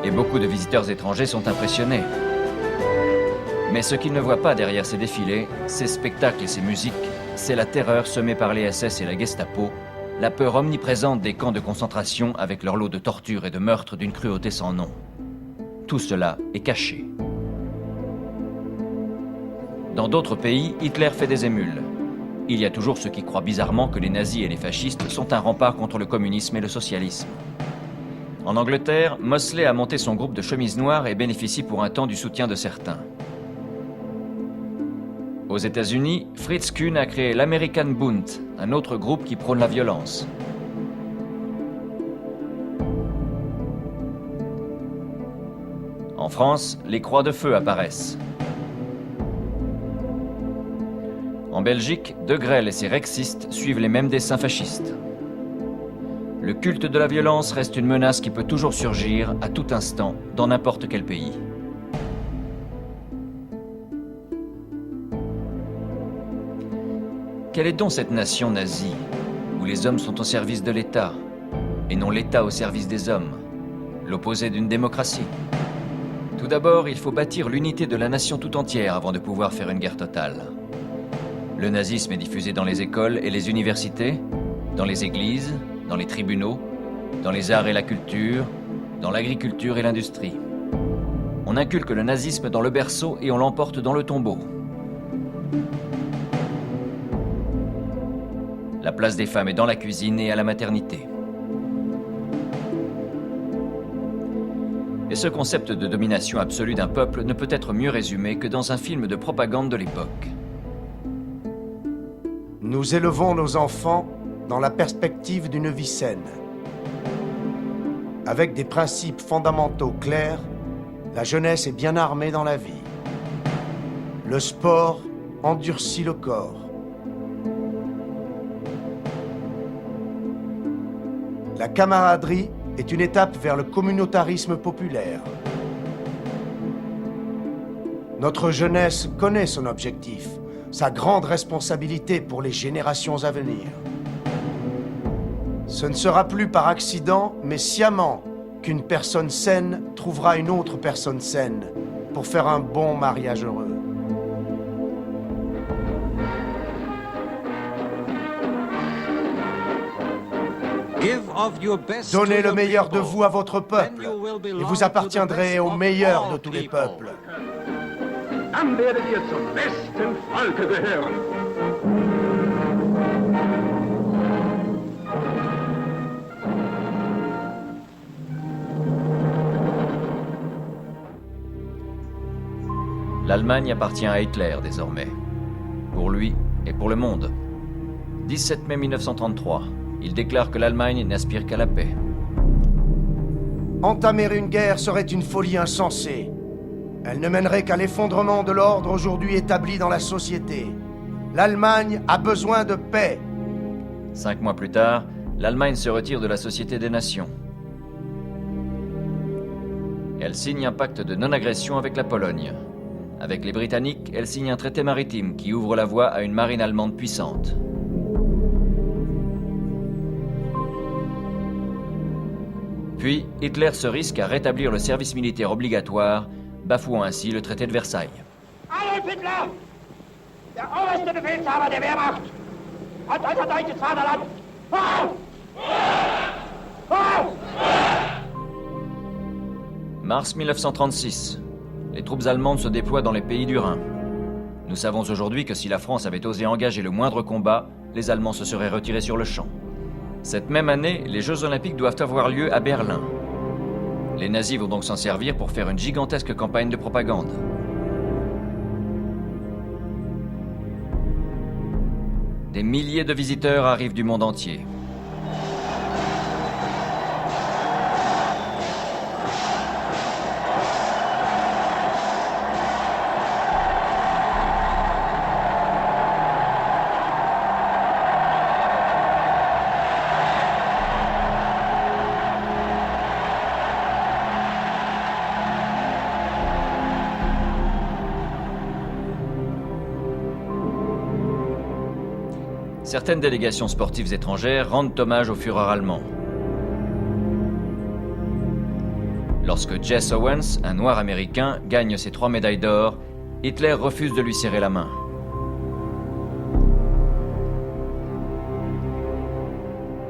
Et beaucoup de visiteurs étrangers sont impressionnés. Mais ce qu'ils ne voient pas derrière ces défilés, ces spectacles et ces musiques, c'est la terreur semée par les SS et la Gestapo, la peur omniprésente des camps de concentration avec leur lot de tortures et de meurtres d'une cruauté sans nom. Tout cela est caché. Dans d'autres pays, Hitler fait des émules. Il y a toujours ceux qui croient bizarrement que les nazis et les fascistes sont un rempart contre le communisme et le socialisme. En Angleterre, Mosley a monté son groupe de chemises noires et bénéficie pour un temps du soutien de certains. Aux États-Unis, Fritz Kuhn a créé l'American Bund, un autre groupe qui prône la violence. En France, les croix de feu apparaissent. En Belgique, De Grelle et ses rexistes suivent les mêmes dessins fascistes. Le culte de la violence reste une menace qui peut toujours surgir, à tout instant, dans n'importe quel pays. Quelle est donc cette nation nazie, où les hommes sont au service de l'État, et non l'État au service des hommes, l'opposé d'une démocratie? Tout d'abord, il faut bâtir l'unité de la nation tout entière avant de pouvoir faire une guerre totale. Le nazisme est diffusé dans les écoles et les universités, dans les églises, dans les tribunaux, dans les arts et la culture, dans l'agriculture et l'industrie. On inculque le nazisme dans le berceau et on l'emporte dans le tombeau. La place des femmes est dans la cuisine et à la maternité. Et ce concept de domination absolue d'un peuple ne peut être mieux résumé que dans un film de propagande de l'époque. Nous élevons nos enfants dans la perspective d'une vie saine. Avec des principes fondamentaux clairs, la jeunesse est bien armée dans la vie. Le sport endurcit le corps. La camaraderie est une étape vers le communautarisme populaire. Notre jeunesse connaît son objectif, sa grande responsabilité pour les générations à venir. Ce ne sera plus par accident, mais sciemment, qu'une personne saine trouvera une autre personne saine pour faire un bon mariage heureux. Donnez le meilleur de vous à votre peuple, et vous appartiendrez au meilleur de tous les peuples. Dann werdet ihr zum besten Volke gehören. L'Allemagne appartient à Hitler désormais. Pour lui et pour le monde. 17 mai 1933, il déclare que l'Allemagne n'aspire qu'à la paix. Entamer une guerre serait une folie insensée. Elle ne mènerait qu'à l'effondrement de l'ordre aujourd'hui établi dans la société. L'Allemagne a besoin de paix. 5 mois plus tard, l'Allemagne se retire de la Société des Nations. Elle signe un pacte de non-agression avec la Pologne. Avec les Britanniques, elle signe un traité maritime qui ouvre la voie à une marine allemande puissante. Puis, Hitler se risque à rétablir le service militaire obligatoire, bafouant ainsi le traité de Versailles. Adolf Hitler, der oberste Befehlshaber der Wehrmacht, hat unser deutsches Vaterland. Mars 1936. Les troupes allemandes se déploient dans les pays du Rhin. Nous savons aujourd'hui que si la France avait osé engager le moindre combat, les Allemands se seraient retirés sur le champ. Cette même année, les Jeux Olympiques doivent avoir lieu à Berlin. Les nazis vont donc s'en servir pour faire une gigantesque campagne de propagande. Des milliers de visiteurs arrivent du monde entier. Certaines délégations sportives étrangères rendent hommage au Führer allemand. Lorsque Jesse Owens, un noir américain, gagne ses 3 médailles d'or, Hitler refuse de lui serrer la main.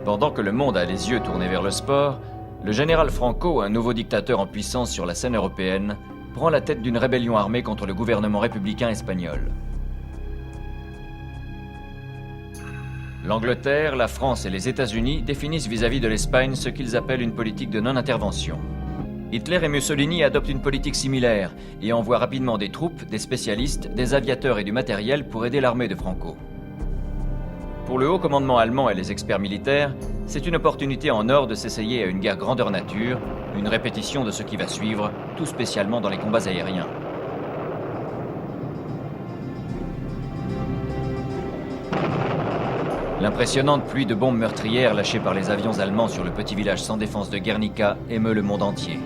Pendant que le monde a les yeux tournés vers le sport, le général Franco, un nouveau dictateur en puissance sur la scène européenne, prend la tête d'une rébellion armée contre le gouvernement républicain espagnol. L'Angleterre, la France et les États-Unis définissent vis-à-vis de l'Espagne ce qu'ils appellent une politique de non-intervention. Hitler et Mussolini adoptent une politique similaire et envoient rapidement des troupes, des spécialistes, des aviateurs et du matériel pour aider l'armée de Franco. Pour le haut commandement allemand et les experts militaires, c'est une opportunité en or de s'essayer à une guerre grandeur nature, une répétition de ce qui va suivre, tout spécialement dans les combats aériens. L'impressionnante pluie de bombes meurtrières lâchées par les avions allemands sur le petit village sans défense de Guernica émeut le monde entier.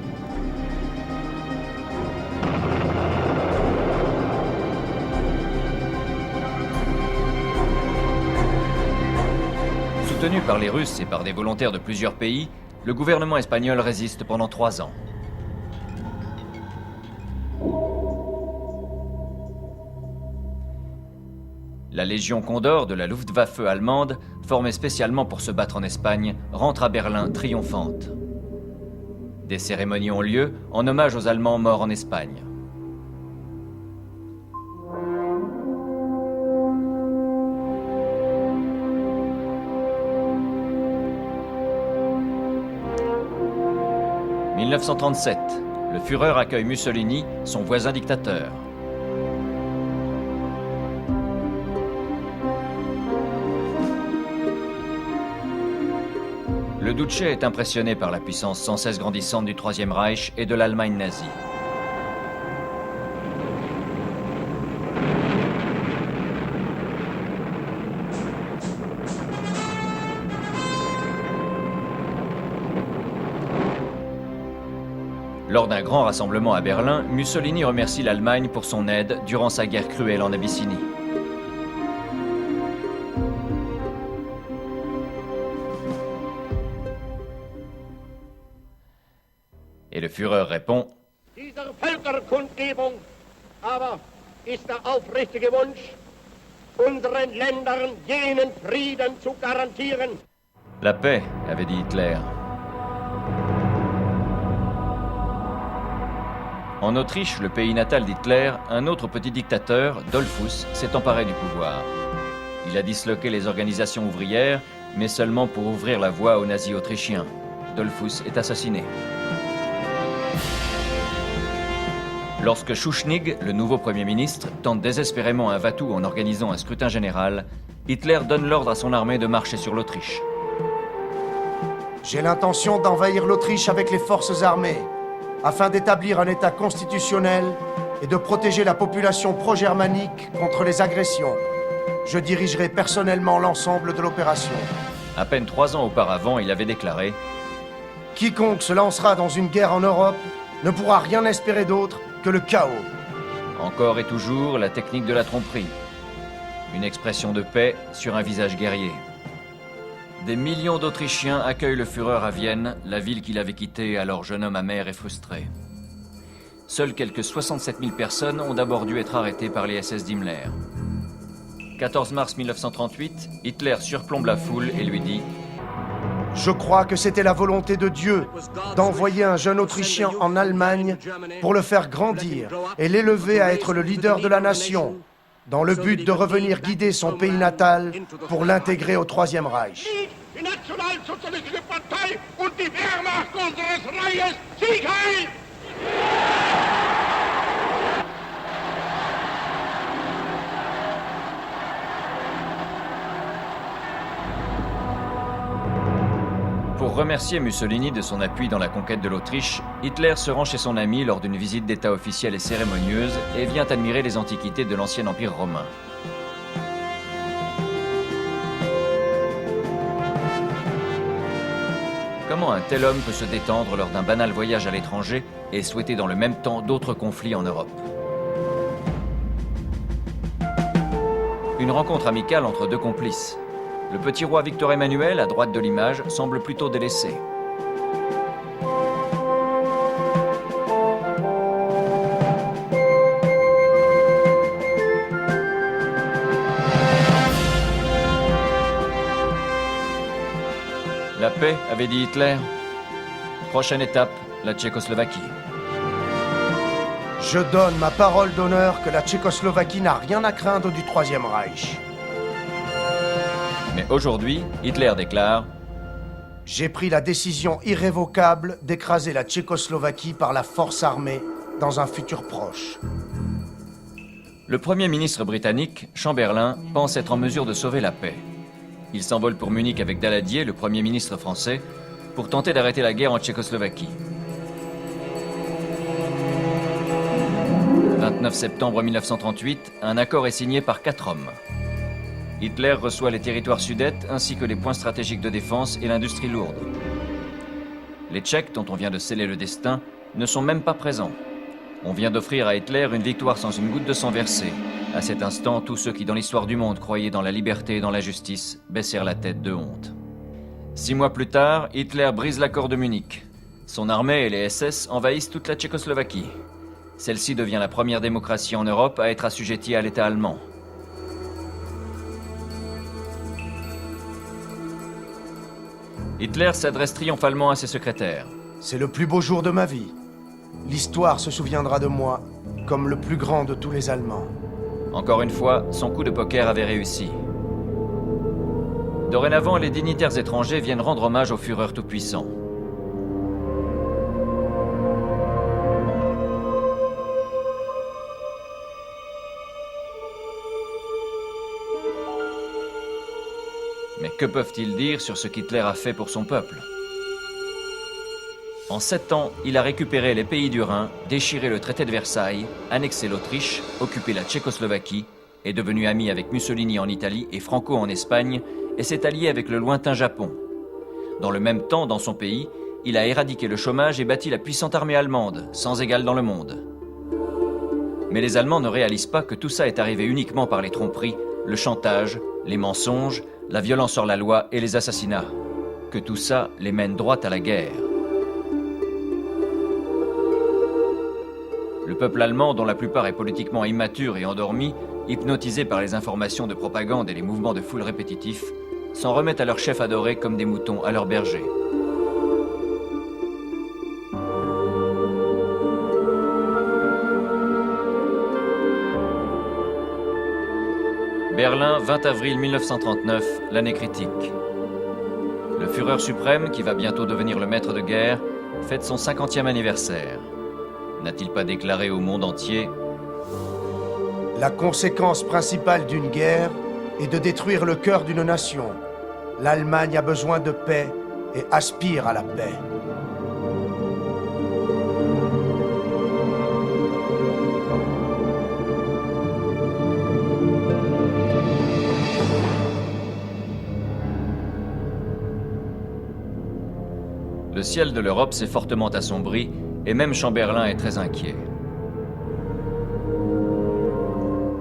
Soutenu par les Russes et par des volontaires de plusieurs pays, le gouvernement espagnol résiste pendant 3 ans. La Légion Condor de la Luftwaffe allemande, formée spécialement pour se battre en Espagne, rentre à Berlin triomphante. Des cérémonies ont lieu en hommage aux Allemands morts en Espagne. « 1937, le Führer accueille Mussolini, son voisin dictateur. Le Duce est impressionné par la puissance sans cesse grandissante du Troisième Reich et de l'Allemagne nazie. Lors d'un grand rassemblement à Berlin, Mussolini remercie l'Allemagne pour son aide durant sa guerre cruelle en Abyssinie. Et le Führer répond: Diese Völkerkundgebung aber ist der aufrichtige Wunsch, unseren Ländern jenen Frieden zu garantieren. La paix, avait dit Hitler. En Autriche, le pays natal d'Hitler, un autre petit dictateur, Dollfuss, s'est emparé du pouvoir. Il a disloqué les organisations ouvrières, mais seulement pour ouvrir la voie aux nazis autrichiens. Dollfuss est assassiné. Lorsque Schuschnigg, le nouveau Premier ministre, tente désespérément un va-tout en organisant un scrutin général, Hitler donne l'ordre à son armée de marcher sur l'Autriche. J'ai l'intention d'envahir l'Autriche avec les forces armées, afin d'établir un État constitutionnel et de protéger la population pro-germanique contre les agressions. Je dirigerai personnellement l'ensemble de l'opération. À peine 3 ans auparavant, il avait déclaré: Quiconque se lancera dans une guerre en Europe ne pourra rien espérer d'autre que le chaos. Encore et toujours la technique de la tromperie. Une expression de paix sur un visage guerrier. Des millions d'Autrichiens accueillent le Führer à Vienne, la ville qu'il avait quittée alors jeune homme amer et frustré. Seules quelques 67 000 personnes ont d'abord dû être arrêtées par les SS d'Himmler. 14 mars 1938, Hitler surplombe la foule et lui dit: Je crois que c'était la volonté de Dieu d'envoyer un jeune Autrichien en Allemagne pour le faire grandir et l'élever à être le leader de la nation, dans le but de revenir guider son pays natal pour l'intégrer au Troisième Reich. Die Nationalsozialistische Partei und die Wehrmacht unseres Reiches, Sieg heil! Pour remercier Mussolini de son appui dans la conquête de l'Autriche, Hitler se rend chez son ami lors d'une visite d'État officielle et cérémonieuse et vient admirer les antiquités de l'ancien Empire romain. Comment un tel homme peut se détendre lors d'un banal voyage à l'étranger et souhaiter dans le même temps d'autres conflits en Europe? Une rencontre amicale entre deux complices. Le petit roi Victor Emmanuel, à droite de l'image, semble plutôt délaissé. paix, avait dit Hitler. Prochaine étape, la Tchécoslovaquie. Je donne ma parole d'honneur que la Tchécoslovaquie n'a rien à craindre du Troisième Reich. Mais aujourd'hui, Hitler déclare: J'ai pris la décision irrévocable d'écraser la Tchécoslovaquie par la force armée dans un futur proche. Le Premier ministre britannique, Chamberlain, pense être en mesure de sauver la paix. Il s'envole pour Munich avec Daladier, le Premier ministre français, pour tenter d'arrêter la guerre en Tchécoslovaquie. Le 29 septembre 1938, un accord est signé par 4 hommes. Hitler reçoit les territoires sudètes ainsi que les points stratégiques de défense et l'industrie lourde. Les Tchèques, dont on vient de sceller le destin, ne sont même pas présents. On vient d'offrir à Hitler une victoire sans une goutte de sang versée. À cet instant, tous ceux qui dans l'histoire du monde croyaient dans la liberté et dans la justice baissèrent la tête de honte. 6 mois plus tard, Hitler brise l'accord de Munich. Son armée et les SS envahissent toute la Tchécoslovaquie. Celle-ci devient la première démocratie en Europe à être assujettie à l'État allemand. Hitler s'adresse triomphalement à ses secrétaires. C'est le plus beau jour de ma vie. L'histoire se souviendra de moi comme le plus grand de tous les Allemands. Encore une fois, son coup de poker avait réussi. Dorénavant, les dignitaires étrangers viennent rendre hommage au Führer tout-puissant. Mais que peuvent-ils dire sur ce qu'Hitler a fait pour son peuple ? En 7 ans, il a récupéré les pays du Rhin, déchiré le traité de Versailles, annexé l'Autriche, occupé la Tchécoslovaquie, est devenu ami avec Mussolini en Italie et Franco en Espagne, et s'est allié avec le lointain Japon. Dans le même temps, dans son pays, il a éradiqué le chômage et bâti la puissante armée allemande, sans égale dans le monde. Mais les Allemands ne réalisent pas que tout ça est arrivé uniquement par les tromperies, le chantage, les mensonges, la violence sur la loi et les assassinats. Que tout ça les mène droit à la guerre. Le peuple allemand, dont la plupart est politiquement immature et endormi, hypnotisé par les informations de propagande et les mouvements de foule répétitifs, s'en remettent à leur chef adoré comme des moutons à leur berger. Berlin, 20 avril 1939, l'année critique. Le Führer suprême, qui va bientôt devenir le maître de guerre, fête son 50e anniversaire. N'a-t-il pas déclaré au monde entier: La conséquence principale d'une guerre est de détruire le cœur d'une nation. L'Allemagne a besoin de paix et aspire à la paix. Le ciel de l'Europe s'est fortement assombri et même Chamberlain est très inquiet.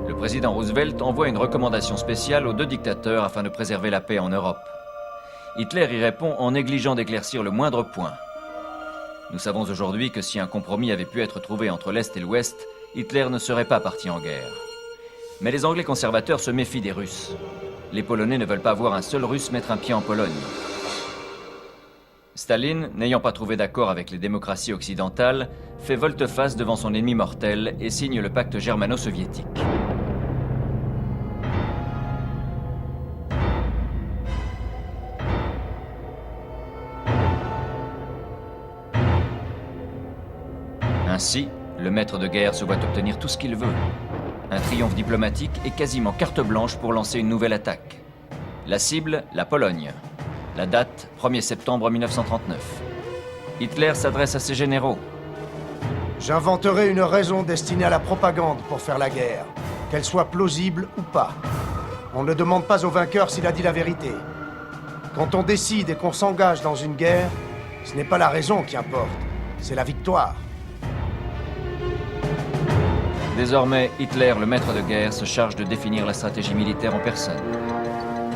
Le président Roosevelt envoie une recommandation spéciale aux 2 dictateurs afin de préserver la paix en Europe. Hitler y répond en négligeant d'éclaircir le moindre point. Nous savons aujourd'hui que si un compromis avait pu être trouvé entre l'Est et l'Ouest, Hitler ne serait pas parti en guerre. Mais les Anglais conservateurs se méfient des Russes. Les Polonais ne veulent pas voir un seul Russe mettre un pied en Pologne. Staline, n'ayant pas trouvé d'accord avec les démocraties occidentales, fait volte-face devant son ennemi mortel et signe le pacte germano-soviétique. Ainsi, le maître de guerre se voit obtenir tout ce qu'il veut. Un triomphe diplomatique et quasiment carte blanche pour lancer une nouvelle attaque. La cible, la Pologne. La date, 1er septembre 1939. Hitler s'adresse à ses généraux. J'inventerai une raison destinée à la propagande pour faire la guerre, qu'elle soit plausible ou pas. On ne demande pas au vainqueur s'il a dit la vérité. Quand on décide et qu'on s'engage dans une guerre, ce n'est pas la raison qui importe, c'est la victoire. Désormais, Hitler, le maître de guerre, se charge de définir la stratégie militaire en personne.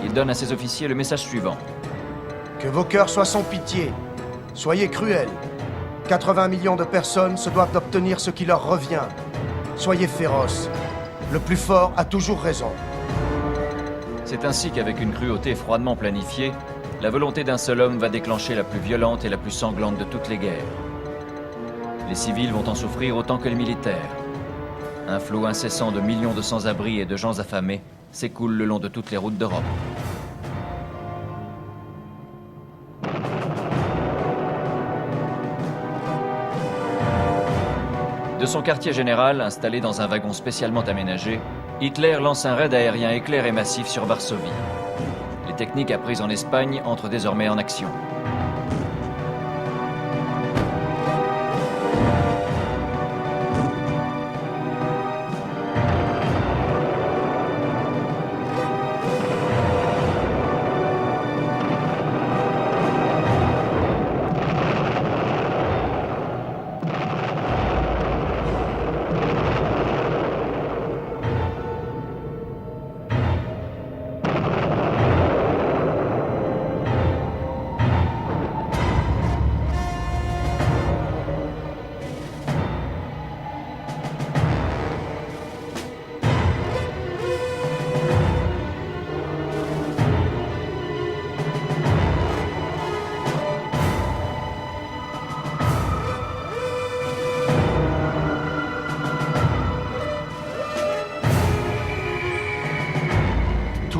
Il donne à ses officiers le message suivant. Que vos cœurs soient sans pitié. Soyez cruels. 80 millions de personnes se doivent d'obtenir ce qui leur revient. Soyez féroces. Le plus fort a toujours raison. C'est ainsi qu'avec une cruauté froidement planifiée, la volonté d'un seul homme va déclencher la plus violente et la plus sanglante de toutes les guerres. Les civils vont en souffrir autant que les militaires. Un flot incessant de millions de sans-abri et de gens affamés s'écoule le long de toutes les routes d'Europe. De son quartier général, installé dans un wagon spécialement aménagé, Hitler lance un raid aérien éclair et massif sur Varsovie. Les techniques apprises en Espagne entrent désormais en action.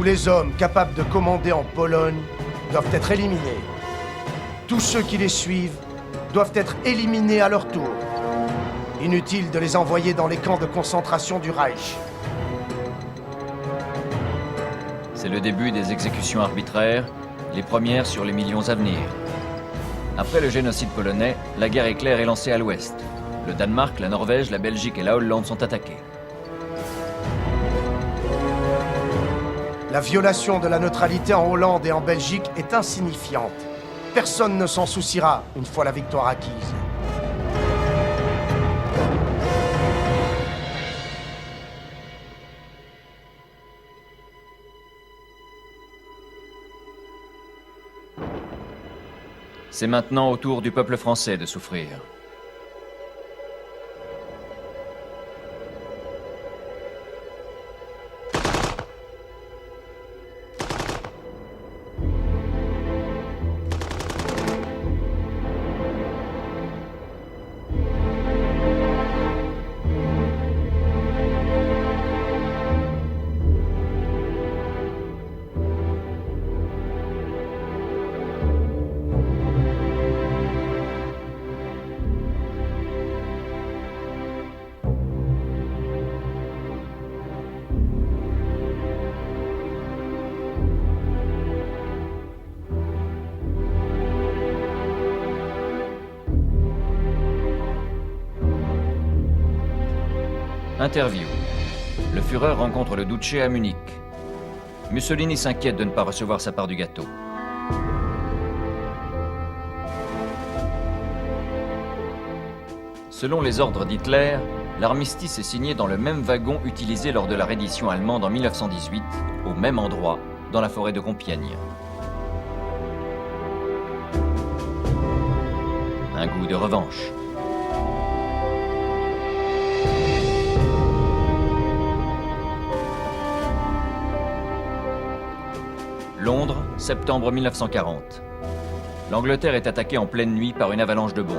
Tous les hommes capables de commander en Pologne doivent être éliminés. Tous ceux qui les suivent doivent être éliminés à leur tour. Inutile de les envoyer dans les camps de concentration du Reich. C'est le début des exécutions arbitraires, les premières sur les millions à venir. Après le génocide polonais, la guerre éclair est lancée à l'ouest. Le Danemark, la Norvège, la Belgique et la Hollande sont attaqués. La violation de la neutralité en Hollande et en Belgique est insignifiante. Personne ne s'en souciera une fois la victoire acquise. C'est maintenant au tour du peuple français de souffrir. Interview. Le Führer rencontre le Duce à Munich. Mussolini s'inquiète de ne pas recevoir sa part du gâteau. Selon les ordres d'Hitler, l'armistice est signé dans le même wagon utilisé lors de la reddition allemande en 1918, au même endroit, dans la forêt de Compiègne. Un goût de revanche. Londres, septembre 1940. L'Angleterre est attaquée en pleine nuit par une avalanche de bombes.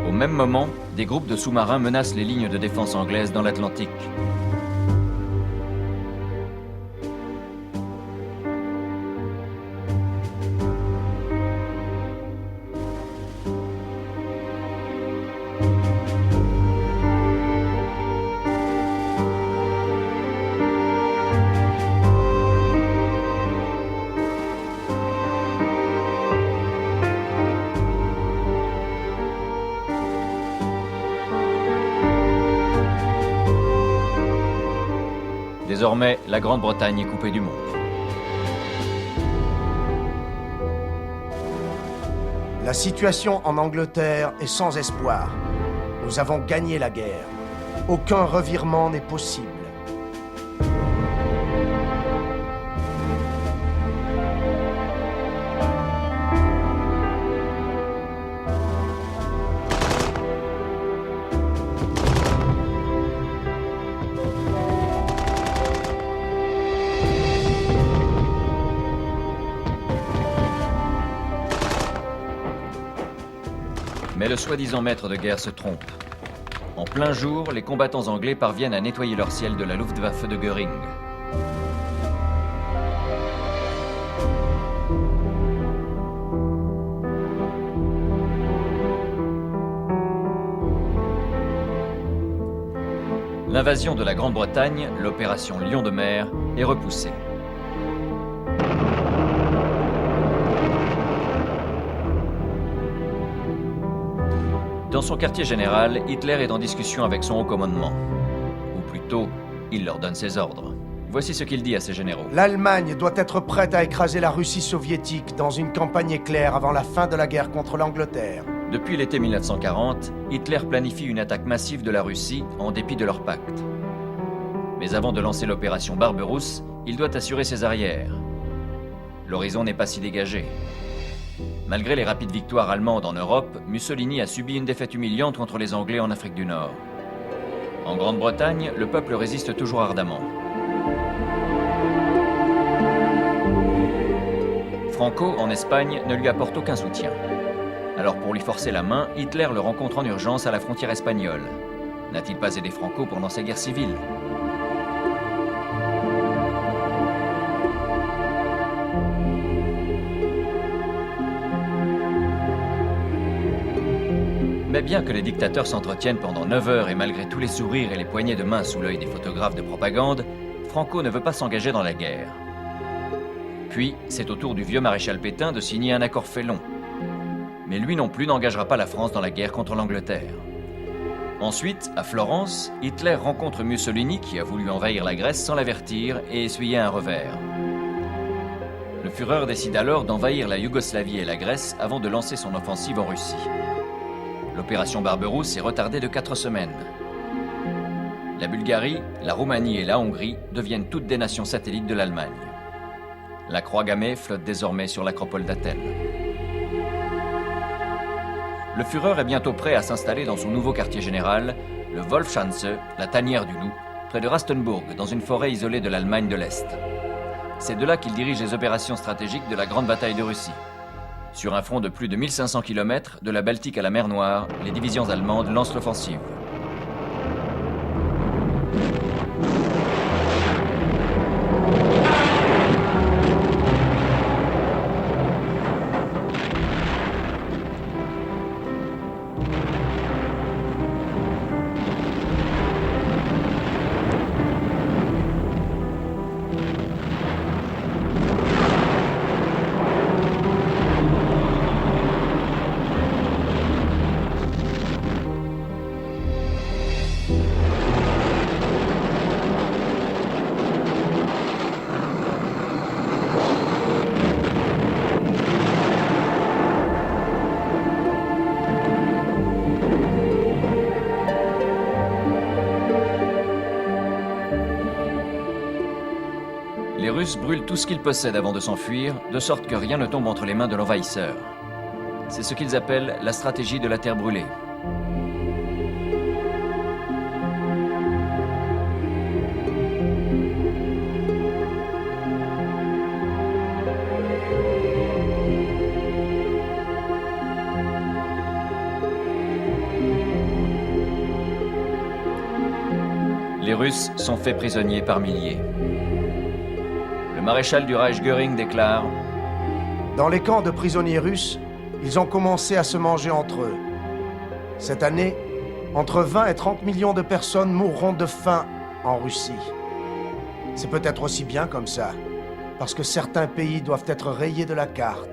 Au même moment, des groupes de sous-marins menacent les lignes de défense anglaises dans l'Atlantique. Désormais, la Grande-Bretagne est coupée du monde. La situation en Angleterre est sans espoir. Nous avons gagné la guerre. Aucun revirement n'est possible. Mais le soi-disant maître de guerre se trompe. En plein jour, les combattants anglais parviennent à nettoyer leur ciel de la Luftwaffe de Göring. L'invasion de la Grande-Bretagne, l'opération Lion de mer, est repoussée. Dans son quartier général, Hitler est en discussion avec son haut commandement. Ou plutôt, il leur donne ses ordres. Voici ce qu'il dit à ses généraux. L'Allemagne doit être prête à écraser la Russie soviétique dans une campagne éclair avant la fin de la guerre contre l'Angleterre. Depuis l'été 1940, Hitler planifie une attaque massive de la Russie en dépit de leur pacte. Mais avant de lancer l'opération Barberousse, il doit assurer ses arrières. L'horizon n'est pas si dégagé. Malgré les rapides victoires allemandes en Europe, Mussolini a subi une défaite humiliante contre les Anglais en Afrique du Nord. En Grande-Bretagne, le peuple résiste toujours ardemment. Franco, en Espagne, ne lui apporte aucun soutien. Alors pour lui forcer la main, Hitler le rencontre en urgence à la frontière espagnole. N'a-t-il pas aidé Franco pendant sa guerre civile ? Mais bien que les dictateurs s'entretiennent pendant 9 heures et malgré tous les sourires et les poignées de main sous l'œil des photographes de propagande, Franco ne veut pas s'engager dans la guerre. Puis, c'est au tour du vieux maréchal Pétain de signer un accord félon. Mais lui non plus n'engagera pas la France dans la guerre contre l'Angleterre. Ensuite, à Florence, Hitler rencontre Mussolini qui a voulu envahir la Grèce sans l'avertir et essuyer un revers. Le Führer décide alors d'envahir la Yougoslavie et la Grèce avant de lancer son offensive en Russie. L'opération Barberousse est retardée de 4 semaines. La Bulgarie, la Roumanie et la Hongrie deviennent toutes des nations satellites de l'Allemagne. La croix gammée flotte désormais sur l'acropole d'Athènes. Le Führer est bientôt prêt à s'installer dans son nouveau quartier général, le Wolfschanze, la tanière du loup, près de Rastenburg, dans une forêt isolée de l'Allemagne de l'Est. C'est de là qu'il dirige les opérations stratégiques de la Grande Bataille de Russie. Sur un front de plus de 1500 km, de la Baltique à la mer Noire, les divisions allemandes lancent l'offensive. Les Russes brûlent tout ce qu'ils possèdent avant de s'enfuir, de sorte que rien ne tombe entre les mains de l'envahisseur. C'est ce qu'ils appellent la stratégie de la terre brûlée. Les Russes sont faits prisonniers par milliers. Le maréchal du Reich Göring déclare « Dans les camps de prisonniers russes, ils ont commencé à se manger entre eux. Cette année, entre 20 et 30 millions de personnes mourront de faim en Russie. C'est peut-être aussi bien comme ça, parce que certains pays doivent être rayés de la carte. »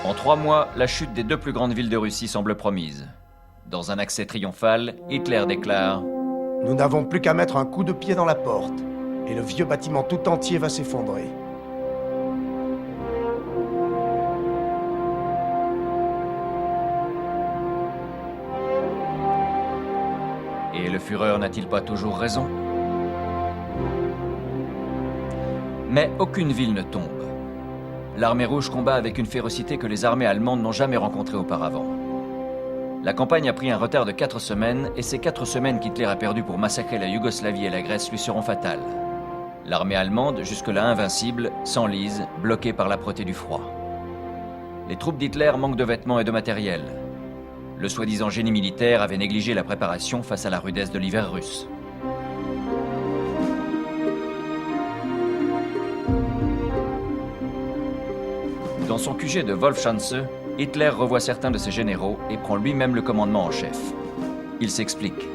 En 3 mois, la chute des 2 plus grandes villes de Russie semble promise. Dans un accès triomphal, Hitler déclare « Nous n'avons plus qu'à mettre un coup de pied dans la porte, et le vieux bâtiment tout entier va s'effondrer. » Et le Führer n'a-t-il pas toujours raison? Mais aucune ville ne tombe. l'armée rouge combat avec une férocité que les armées allemandes n'ont jamais rencontrée auparavant. La campagne a pris un retard de 4 semaines, et ces 4 semaines qu'Hitler a perdues pour massacrer la Yougoslavie et la Grèce lui seront fatales. L'armée allemande, jusque-là invincible, s'enlise, bloquée par l'âpreté du froid. Les troupes d'Hitler manquent de vêtements et de matériel. Le soi-disant génie militaire avait négligé la préparation face à la rudesse de l'hiver russe. Dans son QG de Wolfschanze, Hitler revoit certains de ses généraux et prend lui-même le commandement en chef. Il s'explique.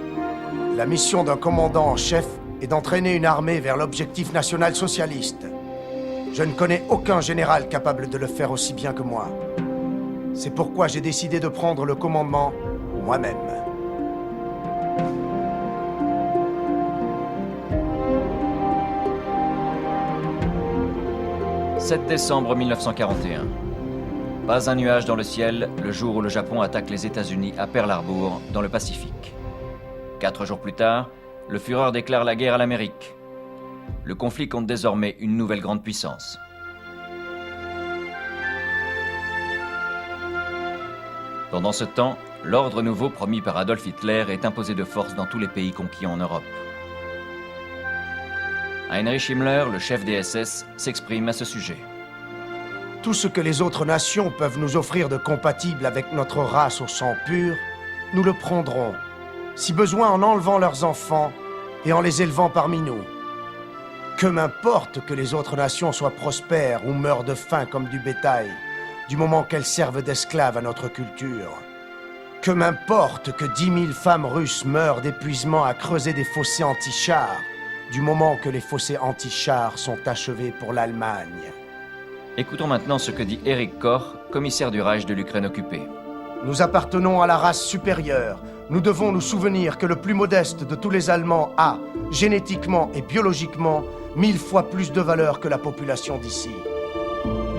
La mission d'un commandant en chef est d'entraîner une armée vers l'objectif national-socialiste. Je ne connais aucun général capable de le faire aussi bien que moi. C'est pourquoi j'ai décidé de prendre le commandement moi-même. « 7 décembre 1941. Pas un nuage dans le ciel, le jour où le Japon attaque les États-Unis à Pearl Harbor, dans le Pacifique. 4 jours plus tard, le Führer déclare la guerre à l'Amérique. Le conflit compte désormais une nouvelle grande puissance. Pendant ce temps, l'ordre nouveau promis par Adolf Hitler est imposé de force dans tous les pays conquis en Europe. Heinrich Himmler, le chef des SS, s'exprime à ce sujet. Tout ce que les autres nations peuvent nous offrir de compatible avec notre race au sang pur, nous le prendrons, si besoin en enlevant leurs enfants et en les élevant parmi nous. Que m'importe que les autres nations soient prospères ou meurent de faim comme du bétail, du moment qu'elles servent d'esclaves à notre culture. Que m'importe que 10 000 femmes russes meurent d'épuisement à creuser des fossés anti-chars, du moment que les fossés anti-chars sont achevés pour l'Allemagne. Écoutons maintenant ce que dit Erich Koch, commissaire du Reich de l'Ukraine occupée. Nous appartenons à la race supérieure. Nous devons nous souvenir que le plus modeste de tous les Allemands a, génétiquement et biologiquement, 1000 fois plus de valeur que la population d'ici.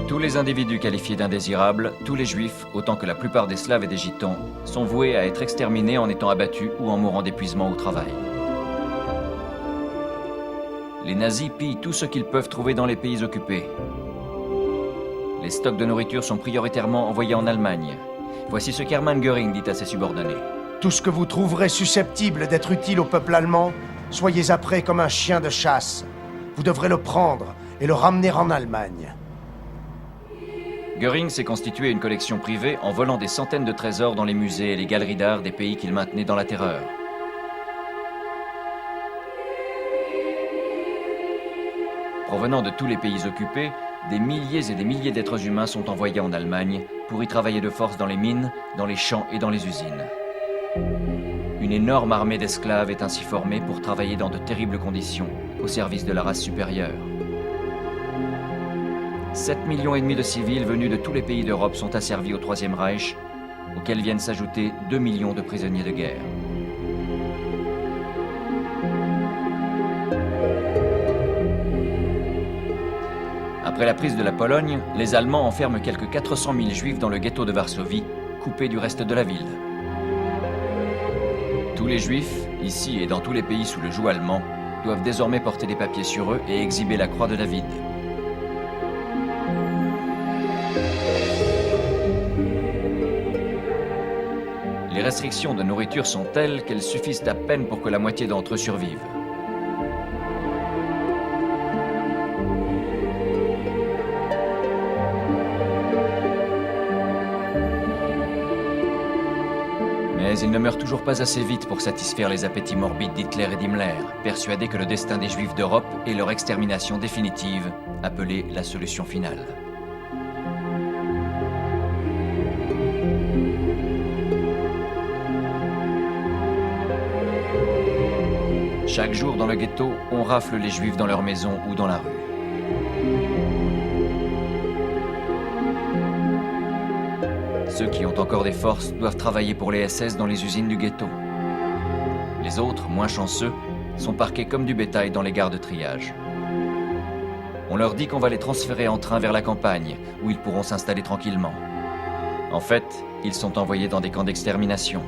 Tous les individus qualifiés d'indésirables, tous les juifs, autant que la plupart des Slaves et des Gitans, sont voués à être exterminés en étant abattus ou en mourant d'épuisement au travail. Les nazis pillent tout ce qu'ils peuvent trouver dans les pays occupés. Les stocks de nourriture sont prioritairement envoyés en Allemagne. Voici ce qu'Hermann Göring dit à ses subordonnés. Tout ce que vous trouverez susceptible d'être utile au peuple allemand, soyez après comme un chien de chasse. Vous devrez le prendre et le ramener en Allemagne. Göring s'est constitué une collection privée en volant des centaines de trésors dans les musées et les galeries d'art des pays qu'il maintenait dans la terreur. Provenant de tous les pays occupés, des milliers et des milliers d'êtres humains sont envoyés en Allemagne pour y travailler de force dans les mines, dans les champs et dans les usines. Une énorme armée d'esclaves est ainsi formée pour travailler dans de terribles conditions au service de la race supérieure. 7,5 millions de civils venus de tous les pays d'Europe sont asservis au Troisième Reich, auxquels viennent s'ajouter 2 millions de prisonniers de guerre. Après la prise de la Pologne, les Allemands enferment quelques 400 000 Juifs dans le ghetto de Varsovie, coupés du reste de la ville. Tous les Juifs, ici et dans tous les pays sous le joug allemand, doivent désormais porter des papiers sur eux et exhiber la croix de David. Les restrictions de nourriture sont telles qu'elles suffisent à peine pour que la moitié d'entre eux survivent. Mais ils ne meurent toujours pas assez vite pour satisfaire les appétits morbides d'Hitler et d'Himmler, persuadés que le destin des Juifs d'Europe est leur extermination définitive, appelée la solution finale. Chaque jour dans le ghetto, on rafle les Juifs dans leur maison ou dans la rue. Ceux qui ont encore des forces doivent travailler pour les SS dans les usines du ghetto. Les autres, moins chanceux, sont parqués comme du bétail dans les gares de triage. On leur dit qu'on va les transférer en train vers la campagne, où ils pourront s'installer tranquillement. En fait, ils sont envoyés dans des camps d'extermination.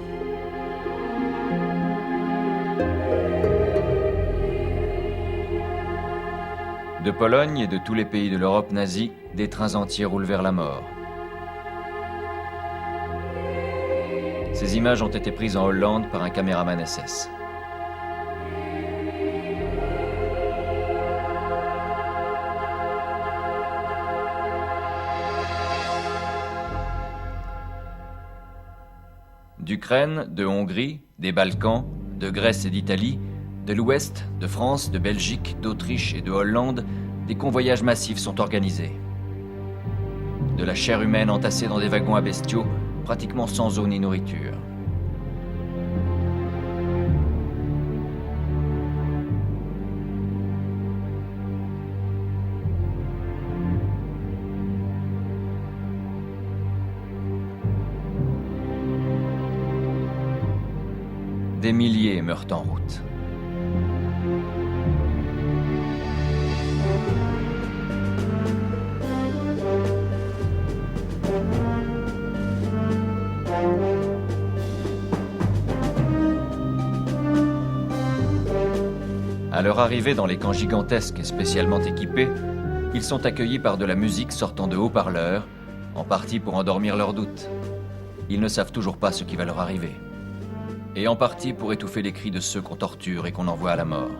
De Pologne et de tous les pays de l'Europe nazie, des trains entiers roulent vers la mort. Ces images ont été prises en Hollande par un caméraman SS. D'Ukraine, de Hongrie, des Balkans, de Grèce et d'Italie, de l'Ouest, de France, de Belgique, d'Autriche et de Hollande, des convoyages massifs sont organisés. De la chair humaine entassée dans des wagons à bestiaux, pratiquement sans eau ni nourriture. Des milliers meurent en route. À leur arrivée dans les camps gigantesques et spécialement équipés, ils sont accueillis par de la musique sortant de haut-parleurs, en partie pour endormir leurs doutes. Ils ne savent toujours pas ce qui va leur arriver. Et en partie pour étouffer les cris de ceux qu'on torture et qu'on envoie à la mort.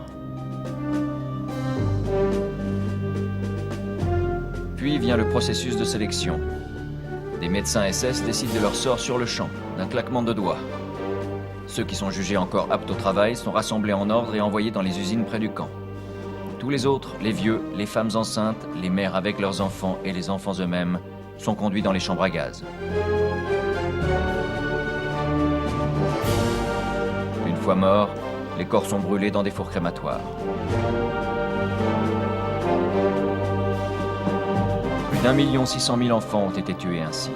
Puis vient le processus de sélection. Des médecins SS décident de leur sort sur le champ, d'un claquement de doigts. Ceux qui sont jugés encore aptes au travail sont rassemblés en ordre et envoyés dans les usines près du camp. Tous les autres, les vieux, les femmes enceintes, les mères avec leurs enfants et les enfants eux-mêmes, sont conduits dans les chambres à gaz. Une fois morts, les corps sont brûlés dans des fours crématoires. Plus d'1 600 000 enfants ont été tués ainsi.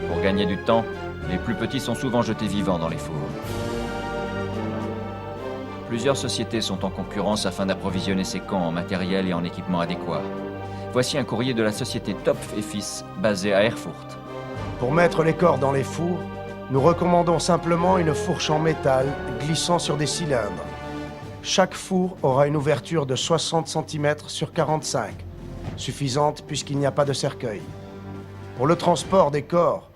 Pour gagner du temps, les plus petits sont souvent jetés vivants dans les fours. Plusieurs sociétés sont en concurrence afin d'approvisionner ces camps en matériel et en équipement adéquat. Voici un courrier de la société Topf et Fils, basée à Erfurt. Pour mettre les corps dans les fours, nous recommandons simplement une fourche en métal glissant sur des cylindres. Chaque four aura une ouverture de 60 cm sur 45, suffisante puisqu'il n'y a pas de cercueil. Pour le transport des corps,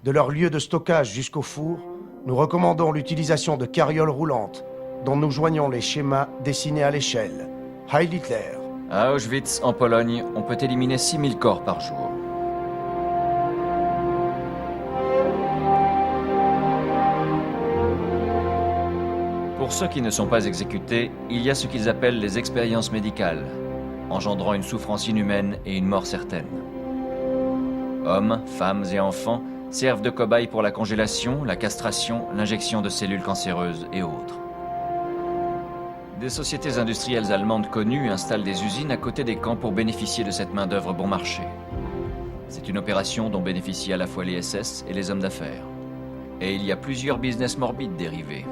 de leur lieu de stockage jusqu'au four, nous recommandons l'utilisation de carrioles roulantes, dont nous joignons les schémas dessinés à l'échelle. Heil Hitler. À Auschwitz, en Pologne, on peut éliminer 6000 corps par jour. Pour ceux qui ne sont pas exécutés, il y a ce qu'ils appellent les expériences médicales, engendrant une souffrance inhumaine et une mort certaine. Hommes, femmes et enfants servent de cobayes pour la congélation, la castration, l'injection de cellules cancéreuses et autres. Des sociétés industrielles allemandes connues installent des usines à côté des camps pour bénéficier de cette main-d'œuvre bon marché. C'est une opération dont bénéficient à la fois les SS et les hommes d'affaires. Et il y a plusieurs business morbides dérivés.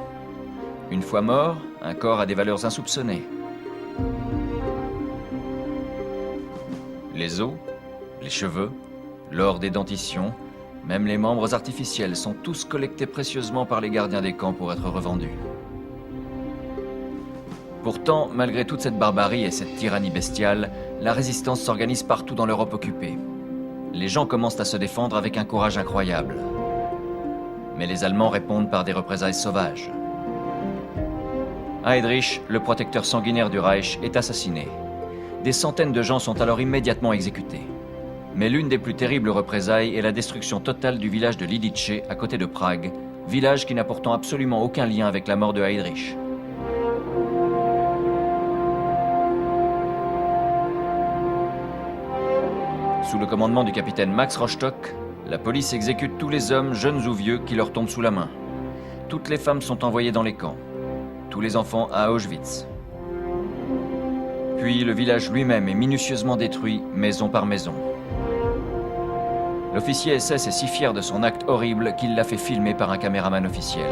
Une fois mort, un corps a des valeurs insoupçonnées. Les os, les cheveux, l'or des dentitions, même les membres artificiels sont tous collectés précieusement par les gardiens des camps pour être revendus. Pourtant, malgré toute cette barbarie et cette tyrannie bestiale, la résistance s'organise partout dans l'Europe occupée. Les gens commencent à se défendre avec un courage incroyable. Mais les Allemands répondent par des représailles sauvages. Heydrich, le protecteur sanguinaire du Reich, est assassiné. Des centaines de gens sont alors immédiatement exécutés. Mais l'une des plus terribles représailles est la destruction totale du village de Lidice, à côté de Prague, village qui n'a pourtant absolument aucun lien avec la mort de Heydrich. Sous le commandement du capitaine Max Rostock, la police exécute tous les hommes, jeunes ou vieux, qui leur tombent sous la main. Toutes les femmes sont envoyées dans les camps. Tous les enfants à Auschwitz. Puis le village lui-même est minutieusement détruit, maison par maison. L'officier SS est si fier de son acte horrible qu'il l'a fait filmer par un caméraman officiel.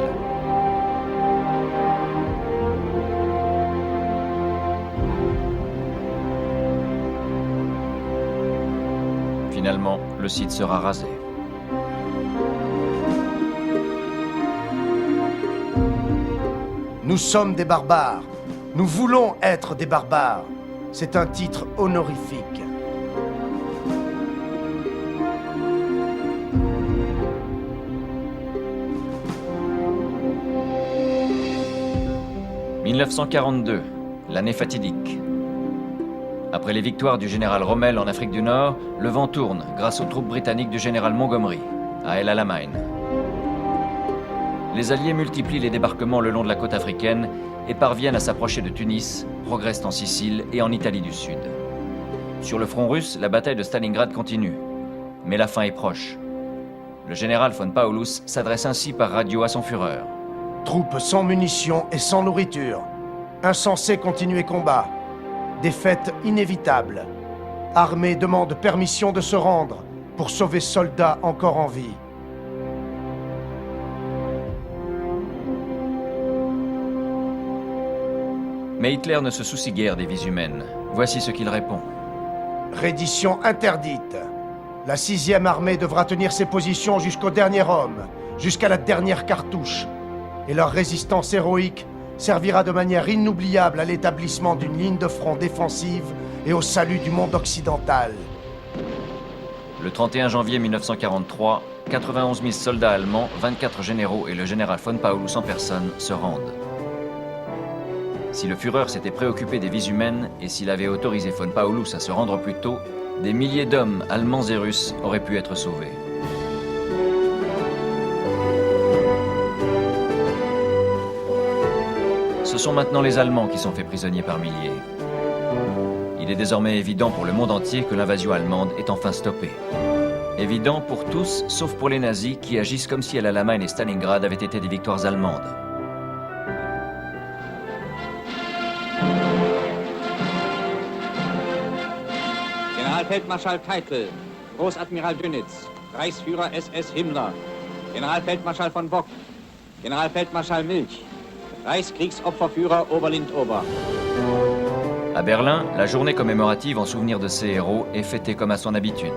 Finalement, le site sera rasé. Nous sommes des barbares. Nous voulons être des barbares. C'est un titre honorifique. « 1942, l'année fatidique. Après les victoires du général Rommel en Afrique du Nord, le vent tourne grâce aux troupes britanniques du général Montgomery, à El Alamein. Les Alliés multiplient les débarquements le long de la côte africaine et parviennent à s'approcher de Tunis, progressent en Sicile et en Italie du Sud. Sur le front russe, la bataille de Stalingrad continue, mais la fin est proche. Le général von Paulus s'adresse ainsi par radio à son Führer. Troupes sans munitions et sans nourriture. Insensé continuer combat. Défaite inévitable. Armée demande permission de se rendre pour sauver soldats encore en vie. Mais Hitler ne se soucie guère des vies humaines. Voici ce qu'il répond. Reddition interdite. La 6e armée devra tenir ses positions jusqu'au dernier homme, jusqu'à la dernière cartouche. Et leur résistance héroïque servira de manière inoubliable à l'établissement d'une ligne de front défensive et au salut du monde occidental. Le 31 janvier 1943, 91 000 soldats allemands, 24 généraux et le général von Paulus en personne se rendent. Si le Führer s'était préoccupé des vies humaines et s'il avait autorisé von Paulus à se rendre plus tôt, des milliers d'hommes allemands et russes auraient pu être sauvés. Ce sont maintenant les Allemands qui sont faits prisonniers par milliers. Il est désormais évident pour le monde entier que l'invasion allemande est enfin stoppée. Évident pour tous, sauf pour les nazis qui agissent comme si El Alamein et Stalingrad avaient été des victoires allemandes. Generalfeldmarschall Keitel, Großadmiral Dönitz, Reichsführer SS Himmler, Generalfeldmarschall von Bock, Generalfeldmarschall Milch, Reichskriegsopferführer Oberlin-Ober. À Berlin, la journée commémorative en souvenir de ces héros est fêtée comme à son habitude.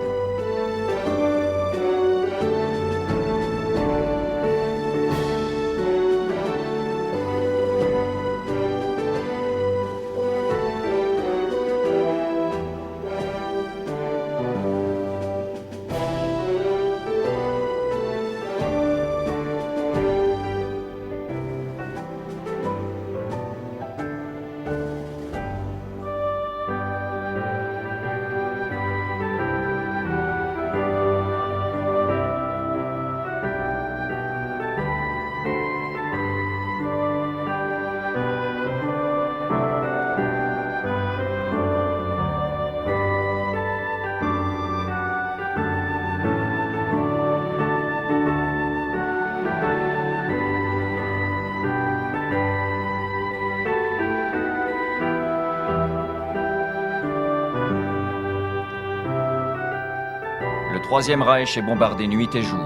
Le Troisième Reich est bombardé nuit et jour.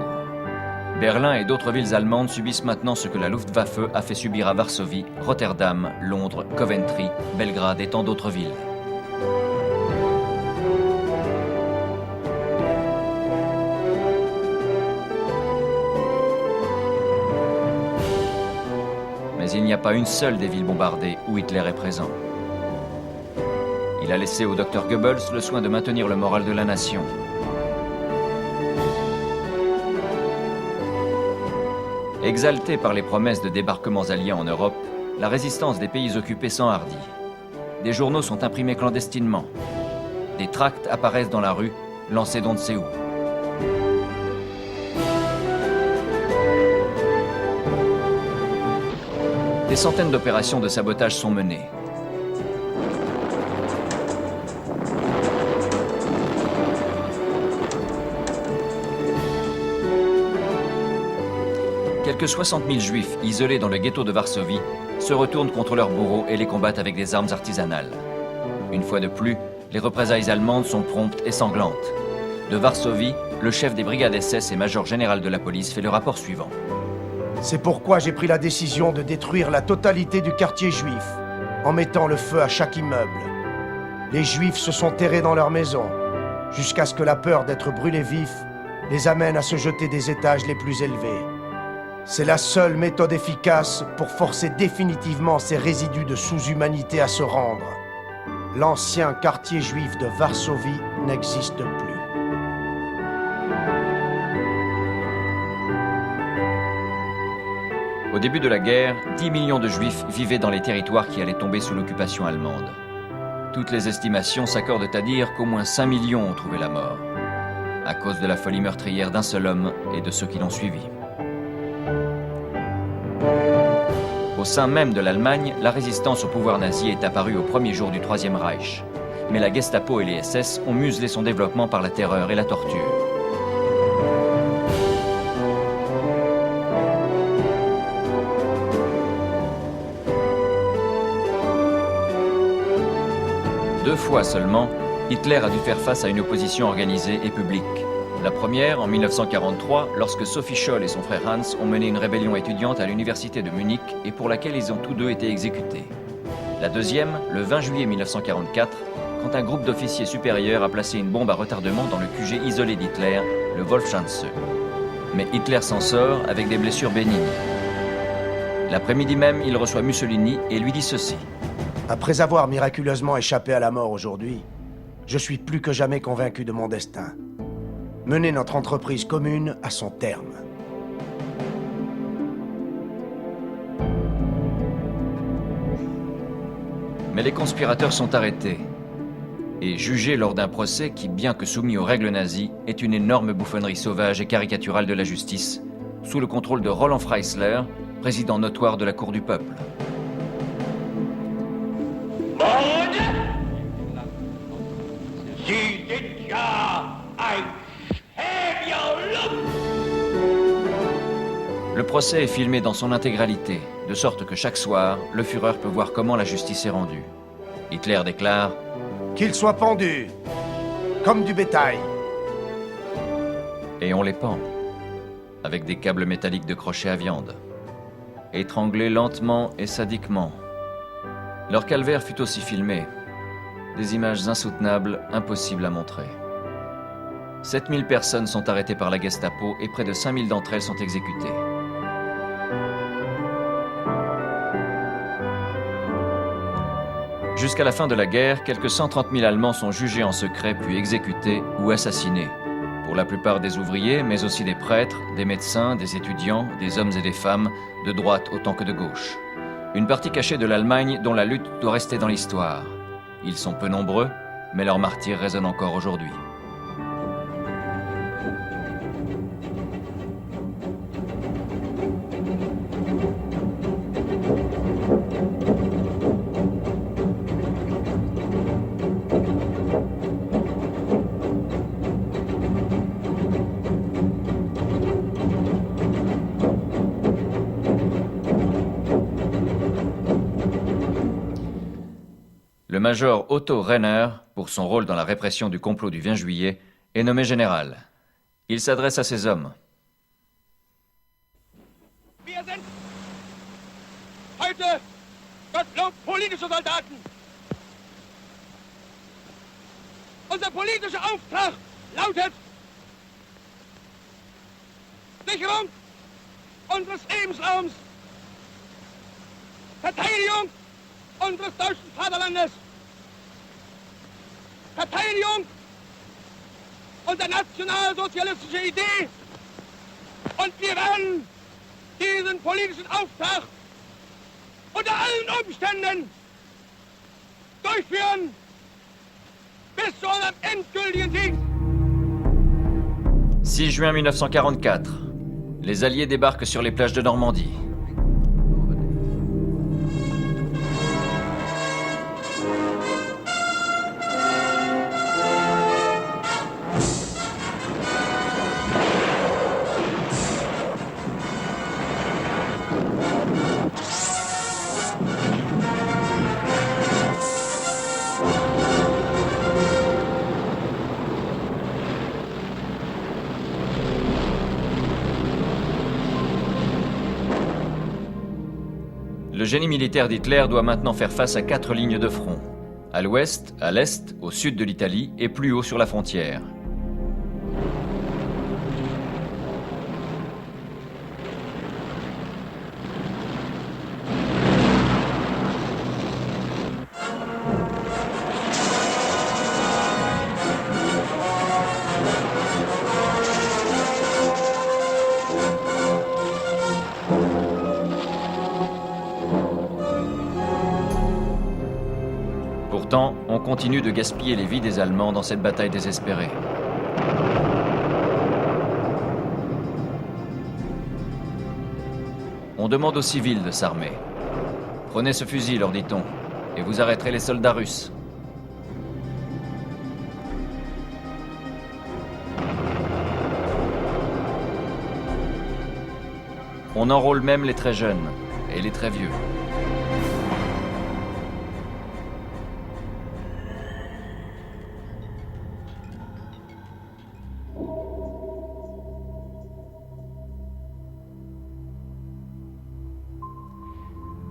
Berlin et d'autres villes allemandes subissent maintenant ce que la Luftwaffe a fait subir à Varsovie, Rotterdam, Londres, Coventry, Belgrade et tant d'autres villes. Mais il n'y a pas une seule des villes bombardées où Hitler est présent. Il a laissé au docteur Goebbels le soin de maintenir le moral de la nation. Exaltée par les promesses de débarquements alliés en Europe, la résistance des pays occupés s'enhardit. Des journaux sont imprimés clandestinement. Des tracts apparaissent dans la rue, lancés d'on ne sait où. Des centaines d'opérations de sabotage sont menées. Quelques 60 000 juifs isolés dans le ghetto de Varsovie se retournent contre leurs bourreaux et les combattent avec des armes artisanales. Une fois de plus, les représailles allemandes sont promptes et sanglantes. De Varsovie, le chef des brigades SS et major général de la police fait le rapport suivant. C'est pourquoi j'ai pris la décision de détruire la totalité du quartier juif, en mettant le feu à chaque immeuble. Les juifs se sont terrés dans leurs maisons, jusqu'à ce que la peur d'être brûlés vifs les amène à se jeter des étages les plus élevés. C'est la seule méthode efficace pour forcer définitivement ces résidus de sous-humanité à se rendre. L'ancien quartier juif de Varsovie n'existe plus. Au début de la guerre, 10 millions de Juifs vivaient dans les territoires qui allaient tomber sous l'occupation allemande. Toutes les estimations s'accordent à dire qu'au moins 5 millions ont trouvé la mort, à cause de la folie meurtrière d'un seul homme et de ceux qui l'ont suivi. Au sein même de l'Allemagne, la résistance au pouvoir nazi est apparue au premier jour du Troisième Reich. Mais la Gestapo et les SS ont muselé son développement par la terreur et la torture. Deux fois seulement, Hitler a dû faire face à une opposition organisée et publique. La première, en 1943, lorsque Sophie Scholl et son frère Hans ont mené une rébellion étudiante à l'université de Munich et pour laquelle ils ont tous deux été exécutés. La deuxième, le 20 juillet 1944, quand un groupe d'officiers supérieurs a placé une bombe à retardement dans le QG isolé d'Hitler, le Wolfschanze. Mais Hitler s'en sort avec des blessures bénignes. L'après-midi même, il reçoit Mussolini et lui dit ceci. Après avoir miraculeusement échappé à la mort aujourd'hui, je suis plus que jamais convaincu de mon destin. Mener notre entreprise commune à son terme. Mais les conspirateurs sont arrêtés et jugés lors d'un procès qui, bien que soumis aux règles nazies, est une énorme bouffonnerie sauvage et caricaturale de la justice, sous le contrôle de Roland Freisler, président notoire de la Cour du Peuple. Le procès est filmé dans son intégralité, de sorte que chaque soir, le Führer peut voir comment la justice est rendue. Hitler déclare « Qu'ils soient pendus, comme du bétail. » Et on les pend, avec des câbles métalliques de crochet à viande, étranglés lentement et sadiquement. Leur calvaire fut aussi filmé, des images insoutenables, impossibles à montrer. 7000 personnes sont arrêtées par la Gestapo et près de 5000 d'entre elles sont exécutées. Jusqu'à la fin de la guerre, quelques 130 000 Allemands sont jugés en secret puis exécutés ou assassinés. Pour la plupart des ouvriers, mais aussi des prêtres, des médecins, des étudiants, des hommes et des femmes, de droite autant que de gauche. Une partie cachée de l'Allemagne dont la lutte doit rester dans l'histoire. Ils sont peu nombreux, mais leur martyre résonne encore aujourd'hui. Le major Otto Renner, pour son rôle dans la répression du complot du 20 juillet, est nommé général. Il s'adresse à ses hommes. Wir sind heute Gottlob politische Soldaten. Unser politischer Auftrag lautet Sicherung unseres Lebensraums, Verteidigung unseres deutschen Vaterlandes, Verteidigung unserer nationalsozialistischen Idee, und wir werden diesen politischen Auftrag unter allen Umständen durchführen bis zu unserem endgültigen Sieg. 6 juin 1944. Les Alliés débarquent sur les plages de Normandie. Le génie militaire d'Hitler doit maintenant faire face à 4 lignes de front. À l'ouest, à l'est, au sud de l'Italie et plus haut sur la frontière. Pourtant, on continue de gaspiller les vies des Allemands dans cette bataille désespérée. On demande aux civils de s'armer. Prenez ce fusil, leur dit-on, et vous arrêterez les soldats russes. On enrôle même les très jeunes et les très vieux.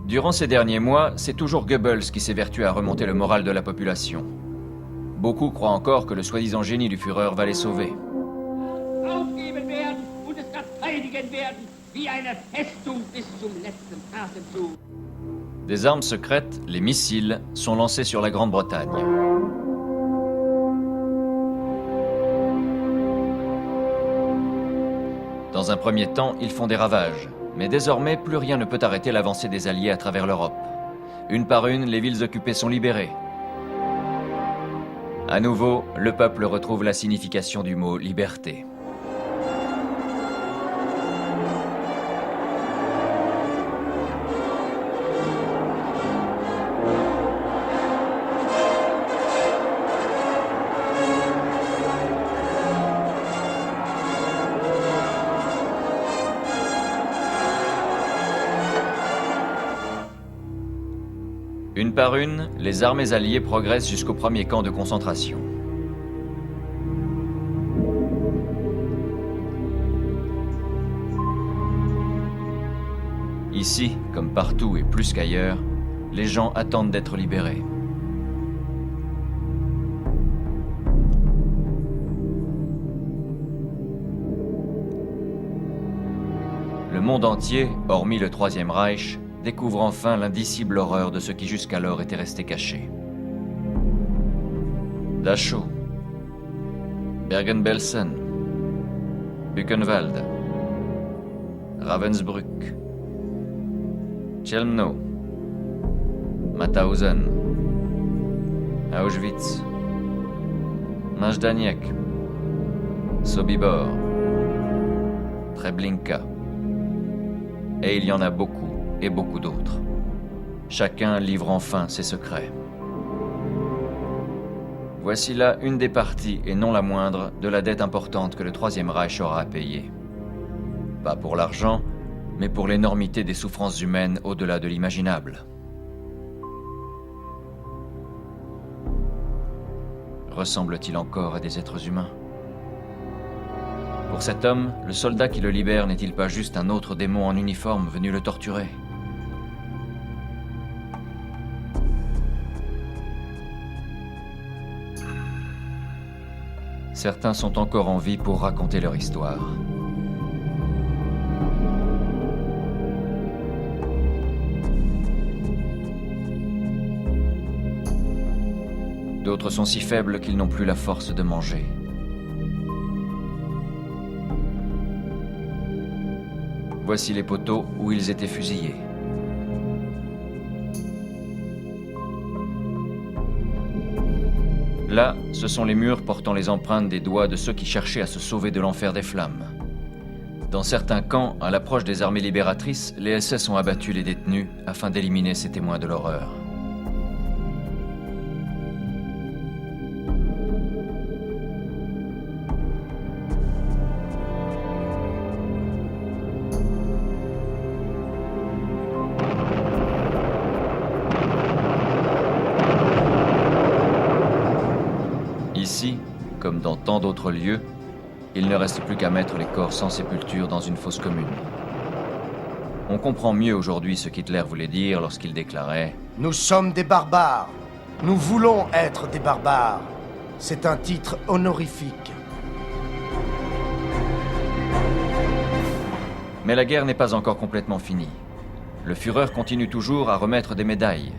Durant ces derniers mois, c'est toujours Goebbels qui s'évertue à remonter le moral de la population. Beaucoup croient encore que le soi-disant génie du Führer va les sauver. Aufgeben werden und es verteidigen werden, wie eine Festung bis zum letzten Atemzug. Des armes secrètes, les missiles, sont lancés sur la Grande-Bretagne. Dans un premier temps, ils font des ravages. Mais désormais, plus rien ne peut arrêter l'avancée des Alliés à travers l'Europe. Une par une, les villes occupées sont libérées. À nouveau, le peuple retrouve la signification du mot « liberté ». Une par une, les armées alliées progressent jusqu'au premier camp de concentration. Ici, comme partout et plus qu'ailleurs, les gens attendent d'être libérés. Le monde entier, hormis le Troisième Reich, découvre enfin l'indicible horreur de ce qui jusqu'alors était resté caché. Dachau, Bergen-Belsen, Buchenwald, Ravensbrück, Chelmno, Mauthausen, Auschwitz, Majdanek, Sobibor, Treblinka. Et il y en a beaucoup. Et beaucoup d'autres. Chacun livre enfin ses secrets. Voici là une des parties, et non la moindre, de la dette importante que le Troisième Reich aura à payer. Pas pour l'argent, mais pour l'énormité des souffrances humaines au-delà de l'imaginable. Ressemble-t-il encore à des êtres humains ? Pour cet homme, le soldat qui le libère n'est-il pas juste un autre démon en uniforme venu le torturer ? Certains sont encore en vie pour raconter leur histoire. D'autres sont si faibles qu'ils n'ont plus la force de manger. Voici les poteaux où ils étaient fusillés. Là, ce sont les murs portant les empreintes des doigts de ceux qui cherchaient à se sauver de l'enfer des flammes. Dans certains camps, à l'approche des armées libératrices, les SS ont abattu les détenus afin d'éliminer ces témoins de l'horreur. Ici, comme dans tant d'autres lieux, il ne reste plus qu'à mettre les corps sans sépulture dans une fosse commune. On comprend mieux aujourd'hui ce qu'Hitler voulait dire lorsqu'il déclarait « Nous sommes des barbares. Nous voulons être des barbares. C'est un titre honorifique. » Mais la guerre n'est pas encore complètement finie. Le Führer continue toujours à remettre des médailles.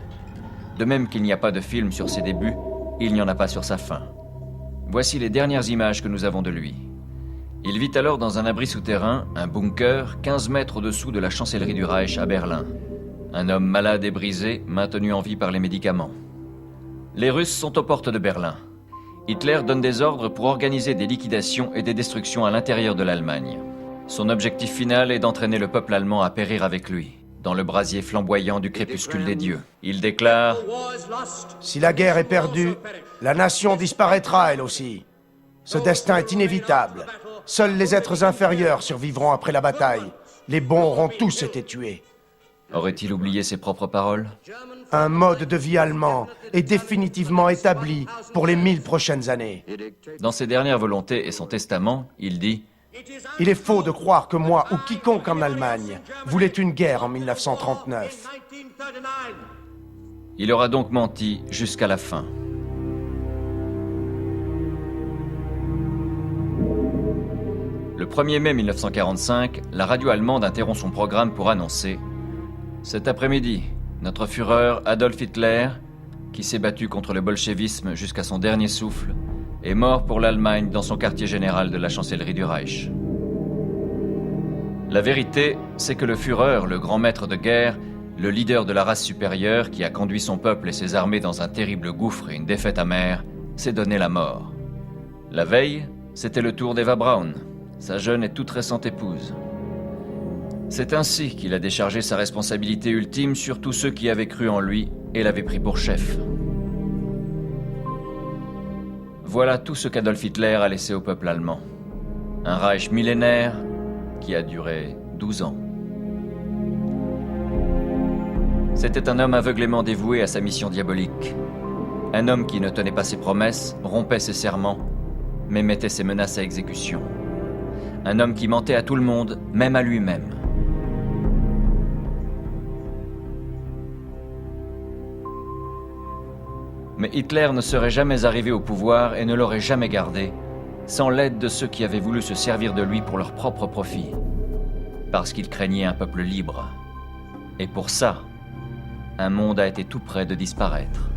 De même qu'il n'y a pas de film sur ses débuts, il n'y en a pas sur sa fin. Voici les dernières images que nous avons de lui. Il vit alors dans un abri souterrain, un bunker, 15 mètres au-dessous de la chancellerie du Reich à Berlin. Un homme malade et brisé, maintenu en vie par les médicaments. Les Russes sont aux portes de Berlin. Hitler donne des ordres pour organiser des liquidations et des destructions à l'intérieur de l'Allemagne. Son objectif final est d'entraîner le peuple allemand à périr avec lui, dans le brasier flamboyant du crépuscule des dieux. Il déclare « Si la guerre est perdue, la nation disparaîtra elle aussi. Ce destin est inévitable. Seuls les êtres inférieurs survivront après la bataille. Les bons auront tous été tués. » Aurait-il oublié ses propres paroles? Un mode de vie allemand est définitivement établi pour les 1000 prochaines années. Dans ses dernières volontés et son testament, il dit « Il est faux de croire que moi ou quiconque en Allemagne voulait une guerre en 1939. » Il aura donc menti jusqu'à la fin. Le 1er mai 1945, la radio allemande interrompt son programme pour annoncer « Cet après-midi, notre Führer Adolf Hitler, qui s'est battu contre le bolchevisme jusqu'à son dernier souffle, est mort pour l'Allemagne dans son quartier général de la chancellerie du Reich. » La vérité, c'est que le Führer, le grand maître de guerre, le leader de la race supérieure qui a conduit son peuple et ses armées dans un terrible gouffre et une défaite amère, s'est donné la mort. La veille, c'était le tour d'Eva Braun, sa jeune et toute récente épouse. C'est ainsi qu'il a déchargé sa responsabilité ultime sur tous ceux qui avaient cru en lui et l'avaient pris pour chef. Voilà tout ce qu'Adolf Hitler a laissé au peuple allemand. Un Reich millénaire qui a duré 12 ans. C'était un homme aveuglément dévoué à sa mission diabolique. Un homme qui ne tenait pas ses promesses, rompait ses serments, mais mettait ses menaces à exécution. Un homme qui mentait à tout le monde, même à lui-même. Mais Hitler ne serait jamais arrivé au pouvoir et ne l'aurait jamais gardé sans l'aide de ceux qui avaient voulu se servir de lui pour leur propre profit. Parce qu'il craignait un peuple libre. Et pour ça, un monde a été tout près de disparaître.